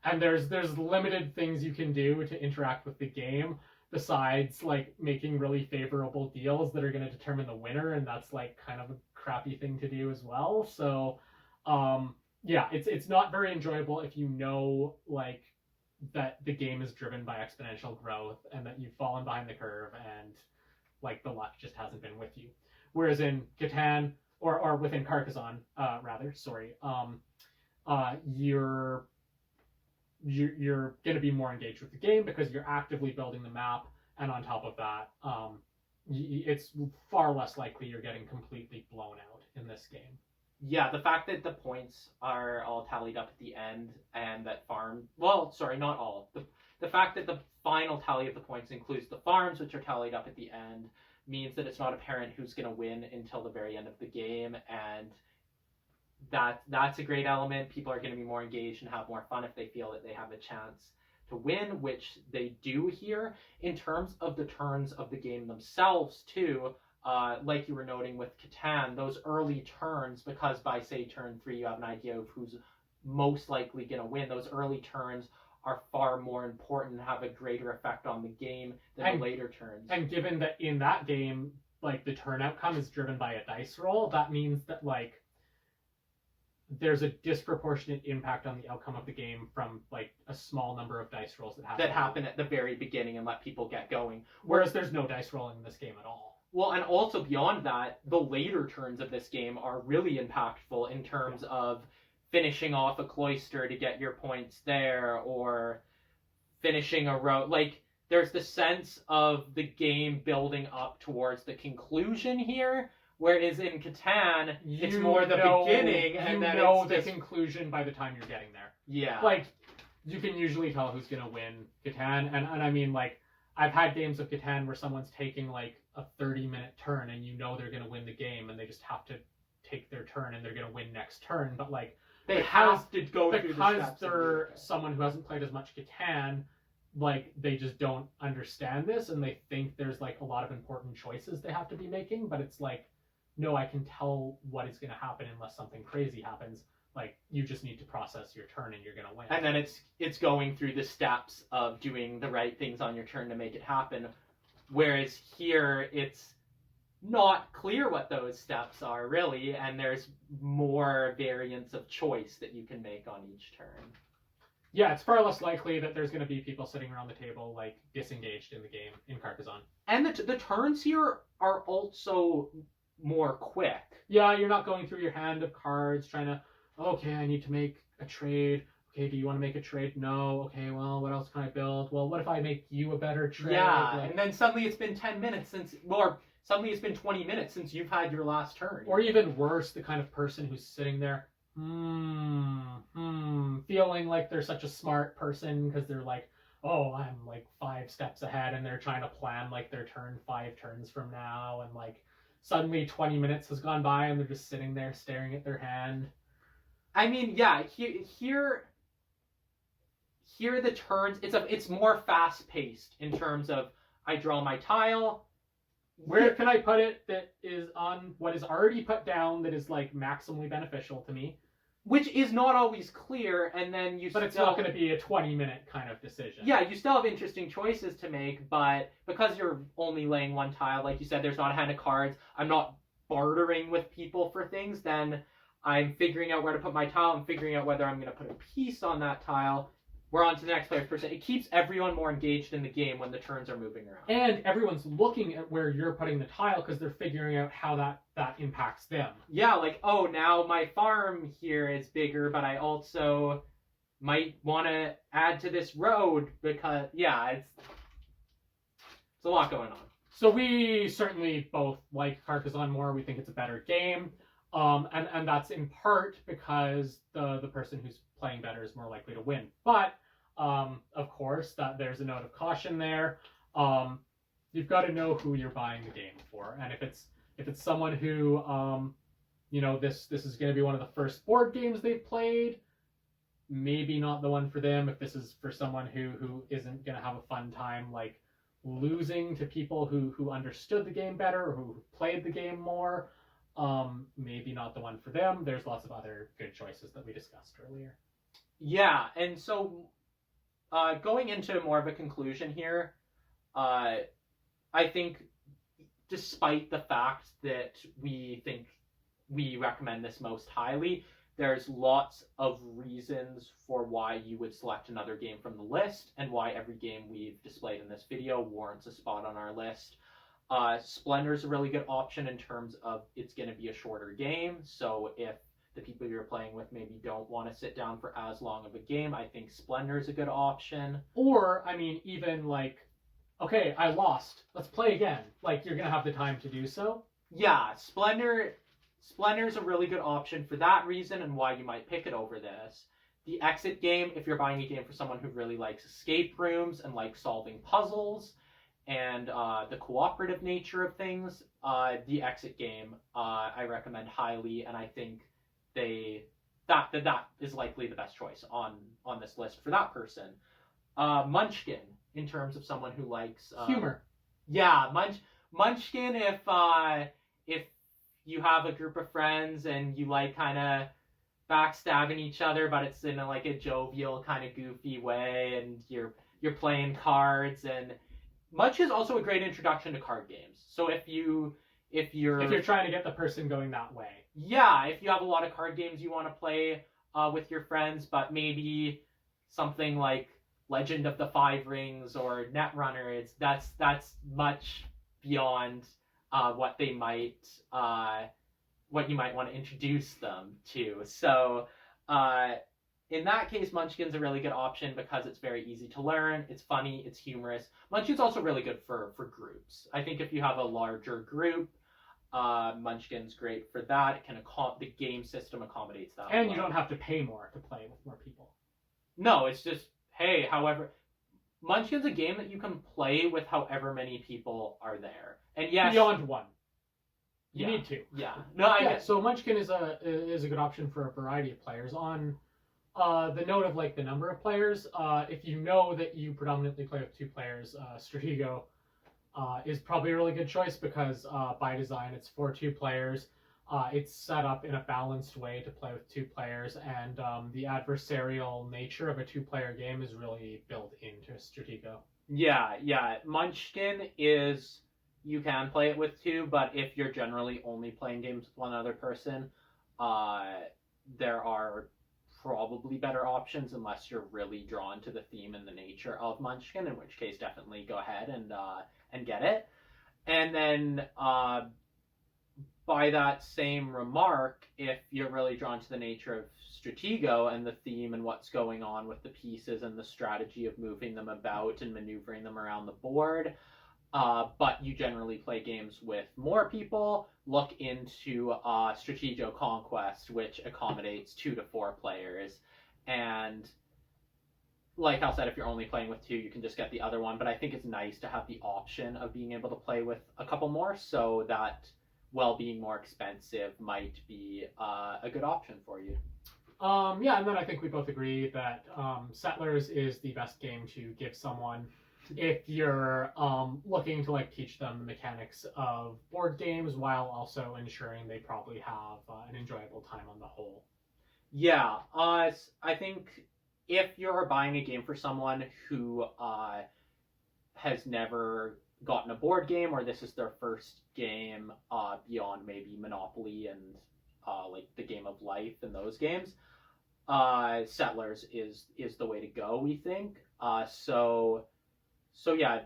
And there's limited things you can do to interact with the game besides like making really favorable deals that are going to determine the winner, and that's like kind of a crappy thing to do as well. So yeah, it's not very enjoyable if you know like that the game is driven by exponential growth and that you've fallen behind the curve and like the luck just hasn't been with you. Whereas in Catan or within Carcassonne, rather, sorry, you're going to be more engaged with the game because you're actively building the map, and on top of that, it's far less likely you're getting completely blown out in this game. Yeah, the fact that the points are all tallied up at the end and that not all. The fact that the final tally of the points includes the farms, which are tallied up at the end, means that it's not apparent who's going to win until the very end of the game, and that's a great element. People are going to be more engaged and have more fun if they feel that they have a chance to win, which they do here. In terms of the turns of the game themselves, too, like you were noting with Catan, those early turns, because by, say, turn 3 you have an idea of who's most likely going to win, those early turns are far more important and have a greater effect on the game than the later turns. And given that in that game, like, the turn outcome is driven by a dice roll, that means that, like, there's a disproportionate impact on the outcome of the game from like a small number of dice rolls that happen at the very beginning and let people get going. Whereas there's no dice rolling in this game at all. Well, and also beyond that, the later turns of this game are really impactful in terms of finishing off a cloister to get your points there, or finishing a row. Like, there's the sense of the game building up towards the conclusion here. Whereas in Catan, it's more the beginning, and then it's the conclusion by the time you're getting there. Yeah. Like, you can usually tell who's going to win Catan, and I mean, like, I've had games of Catan where someone's taking, like, a 30-minute turn, and you know they're going to win the game, and they just have to take their turn, and they're going to win next turn, but, like, they have to go through the steps. Because they're someone who hasn't played as much Catan, like, they just don't understand this, and they think there's, like, a lot of important choices they have to be making, but it's, like, no, I can tell what is going to happen unless something crazy happens. Like, you just need to process your turn and you're going to win. And then it's going through the steps of doing the right things on your turn to make it happen. Whereas here, it's not clear what those steps are, really, and there's more variance of choice that you can make on each turn. Yeah, it's far less likely that there's going to be people sitting around the table, like, disengaged in the game in Carcassonne. And the turns here are also more quick. Yeah, you're not going through your hand of cards trying to, okay, I need to make a trade. Okay, do you want to make a trade? No. Okay, well, what else can I build? Well, what if I make you a better trade? Yeah, Like, and then suddenly it's been 10 minutes or suddenly it's been 20 minutes since you've had your last turn. or even worse, the kind of person who's sitting there, feeling like they're such a smart person because they're like, oh, I'm like 5 steps ahead, and they're trying to plan like their turn 5 turns from now, and like suddenly 20 minutes has gone by and they're just sitting there staring at their hand. I mean, yeah, here the turns, it's more fast paced in terms of I draw my tile. Where can I put it that is on what is already put down that is like maximally beneficial to me? Which is not always clear, and then But it's not going to be a 20-minute kind of decision. Yeah, you still have interesting choices to make, but because you're only laying one tile, like you said, there's not a hand of cards, I'm not bartering with people for things, then I'm figuring out where to put my tile, I'm figuring out whether I'm going to put a piece on that tile. We're on to the next player's person. It keeps everyone more engaged in the game when the turns are moving around. And everyone's looking at where you're putting the tile because they're figuring out how that impacts them. Yeah, like, oh, now my farm here is bigger, but I also might want to add to this road because, yeah, it's a lot going on. So we certainly both like Carcassonne more. We think it's a better game. And that's in part because the person who's playing better is more likely to win. But, of course, that there's a note of caution there. You've got to know who you're buying the game for. And if it's someone who, this is going to be one of the first board games they've played, maybe not the one for them. If this is for someone who isn't going to have a fun time, like, losing to people who understood the game better or who played the game more, maybe not the one for them. There's lots of other good choices that we discussed earlier. Yeah, and so going into more of a conclusion here, I think despite the fact that we think we recommend this most highly, there's lots of reasons for why you would select another game from the list and why every game we've displayed in this video warrants a spot on our list. Splendor is a really good option in terms of it's going to be a shorter game, so if the people you're playing with maybe don't want to sit down for as long of a game, I think Splendor is a good option. Or, I mean, even like, okay, I lost, let's play again. Like, you're going to have the time to do so. Yeah, Splendor is a really good option for that reason and why you might pick it over this. The exit game, if you're buying a game for someone who really likes escape rooms and likes solving puzzles, and the cooperative nature of things, the exit game I recommend highly, and I think that is likely the best choice on this list for that person. Munchkin, in terms of someone who likes humor. Yeah, Munchkin. If you have a group of friends and you like kind of backstabbing each other, but it's in a jovial kind of goofy way, and you're playing cards, and Munch is also a great introduction to card games. So if you're trying to get the person going that way. Yeah, if you have a lot of card games you want to play with your friends, but maybe something like Legend of the Five Rings or Netrunner, that's much beyond what you might want to introduce them to. So in that case, Munchkin's a really good option because it's very easy to learn, it's funny, it's humorous. Munchkin's also really good for groups. I think if you have a larger group, Munchkin's great for that. The game system accommodates that. And you don't have to pay more to play with more people. No, it's just, hey, however, Munchkin's a game that you can play with however many people are there. And yes, beyond one. You yeah, need to. Yeah. No, I yeah, get. So Munchkin is a good option for a variety of players. On the note of like the number of players, if you know that you predominantly play with 2 players, Stratego is probably a really good choice because by design it's for 2 players. It's set up in a balanced way to play with 2 players, and the adversarial nature of a 2-player game is really built into Stratego. Yeah. Munchkin is, you can play it with 2, but if you're generally only playing games with one other person, there are probably better options unless you're really drawn to the theme and the nature of Munchkin, in which case definitely go ahead and get it. And then by that same remark, if you're really drawn to the nature of Stratego and the theme and what's going on with the pieces and the strategy of moving them about and maneuvering them around the board, but you generally play games with more people, look into Stratego Conquest, which accommodates 2 to 4 players. And like Hal said, if you're only playing with 2, you can just get the other one. But I think it's nice to have the option of being able to play with a couple more, so that, while being more expensive, might be a good option for you. Yeah, and then I think we both agree that Settlers is the best game to give someone if you're looking to like teach them the mechanics of board games while also ensuring they probably have an enjoyable time on the whole. Yeah, I think if you're buying a game for someone who has never gotten a board game, or this is their first game beyond maybe Monopoly and like the Game of Life and those games, Settlers is the way to go, we think. So yeah,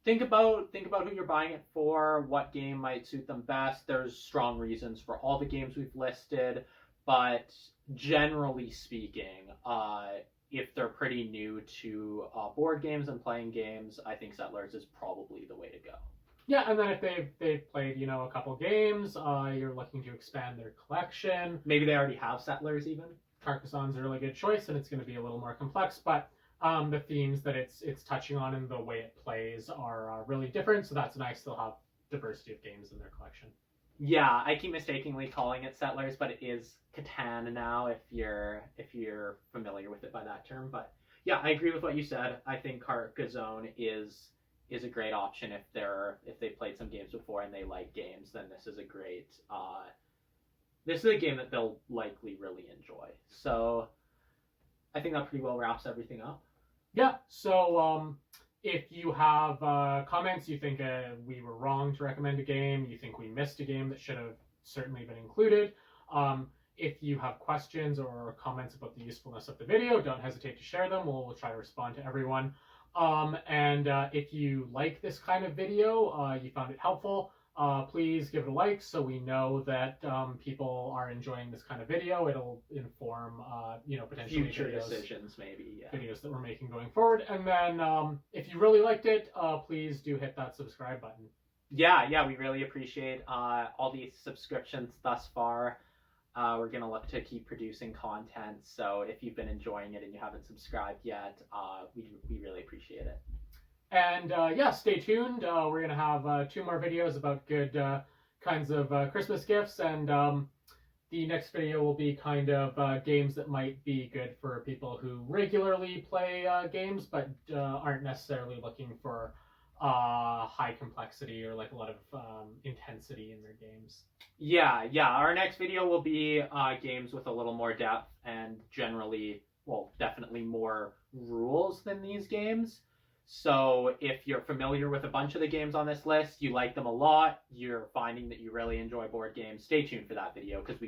think about who you're buying it for, what game might suit them best. There's strong reasons for all the games we've listed, but generally speaking, if they're pretty new to board games and playing games, I think Settlers is probably the way to go. Yeah, and then if they've played a couple games, you're looking to expand their collection. Maybe they already have Settlers even. Carcassonne's a really good choice, and it's going to be a little more complex, but the themes that it's touching on and the way it plays are really different, so that's nice. They'll have diversity of games in their collection. Yeah, I keep mistakenly calling it Settlers, but it is Catan now, if you're familiar with it by that term. But yeah, I agree with what you said. I think Carcassonne is a great option if they've played some games before and they like games. Then this is a great this is a game that they'll likely really enjoy. So I think that pretty well wraps everything up. Yeah. So if you have comments, you think we were wrong to recommend a game, you think we missed a game that should have certainly been included. If you have questions or comments about the usefulness of the video, don't hesitate to share them. We'll try to respond to everyone. And if you like this kind of video, you found it helpful, please give it a like so we know that people are enjoying this kind of video. It'll inform, potentially Future decisions, maybe. Yeah. Videos that we're making going forward. And then if you really liked it, please do hit that subscribe button. Yeah, we really appreciate all these subscriptions thus far. We're going to look to keep producing content, so if you've been enjoying it and you haven't subscribed yet, we really appreciate it. And stay tuned. We're going to have 2 more videos about good kinds of Christmas gifts, and the next video will be kind of games that might be good for people who regularly play games but aren't necessarily looking for high complexity or like a lot of intensity in their games. Yeah, our next video will be games with a little more depth and definitely more rules than these games. So if you're familiar with a bunch of the games on this list, you like them a lot, you're finding that you really enjoy board games, stay tuned for that video, because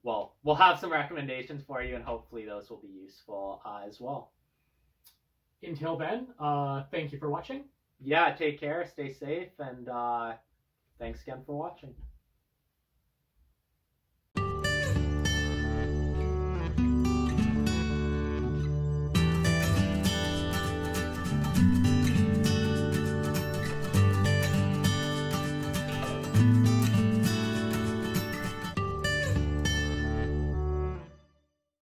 we'll have some recommendations for you, and hopefully those will be useful as well. Until then, thank you for watching. Yeah, take care, stay safe, and thanks again for watching.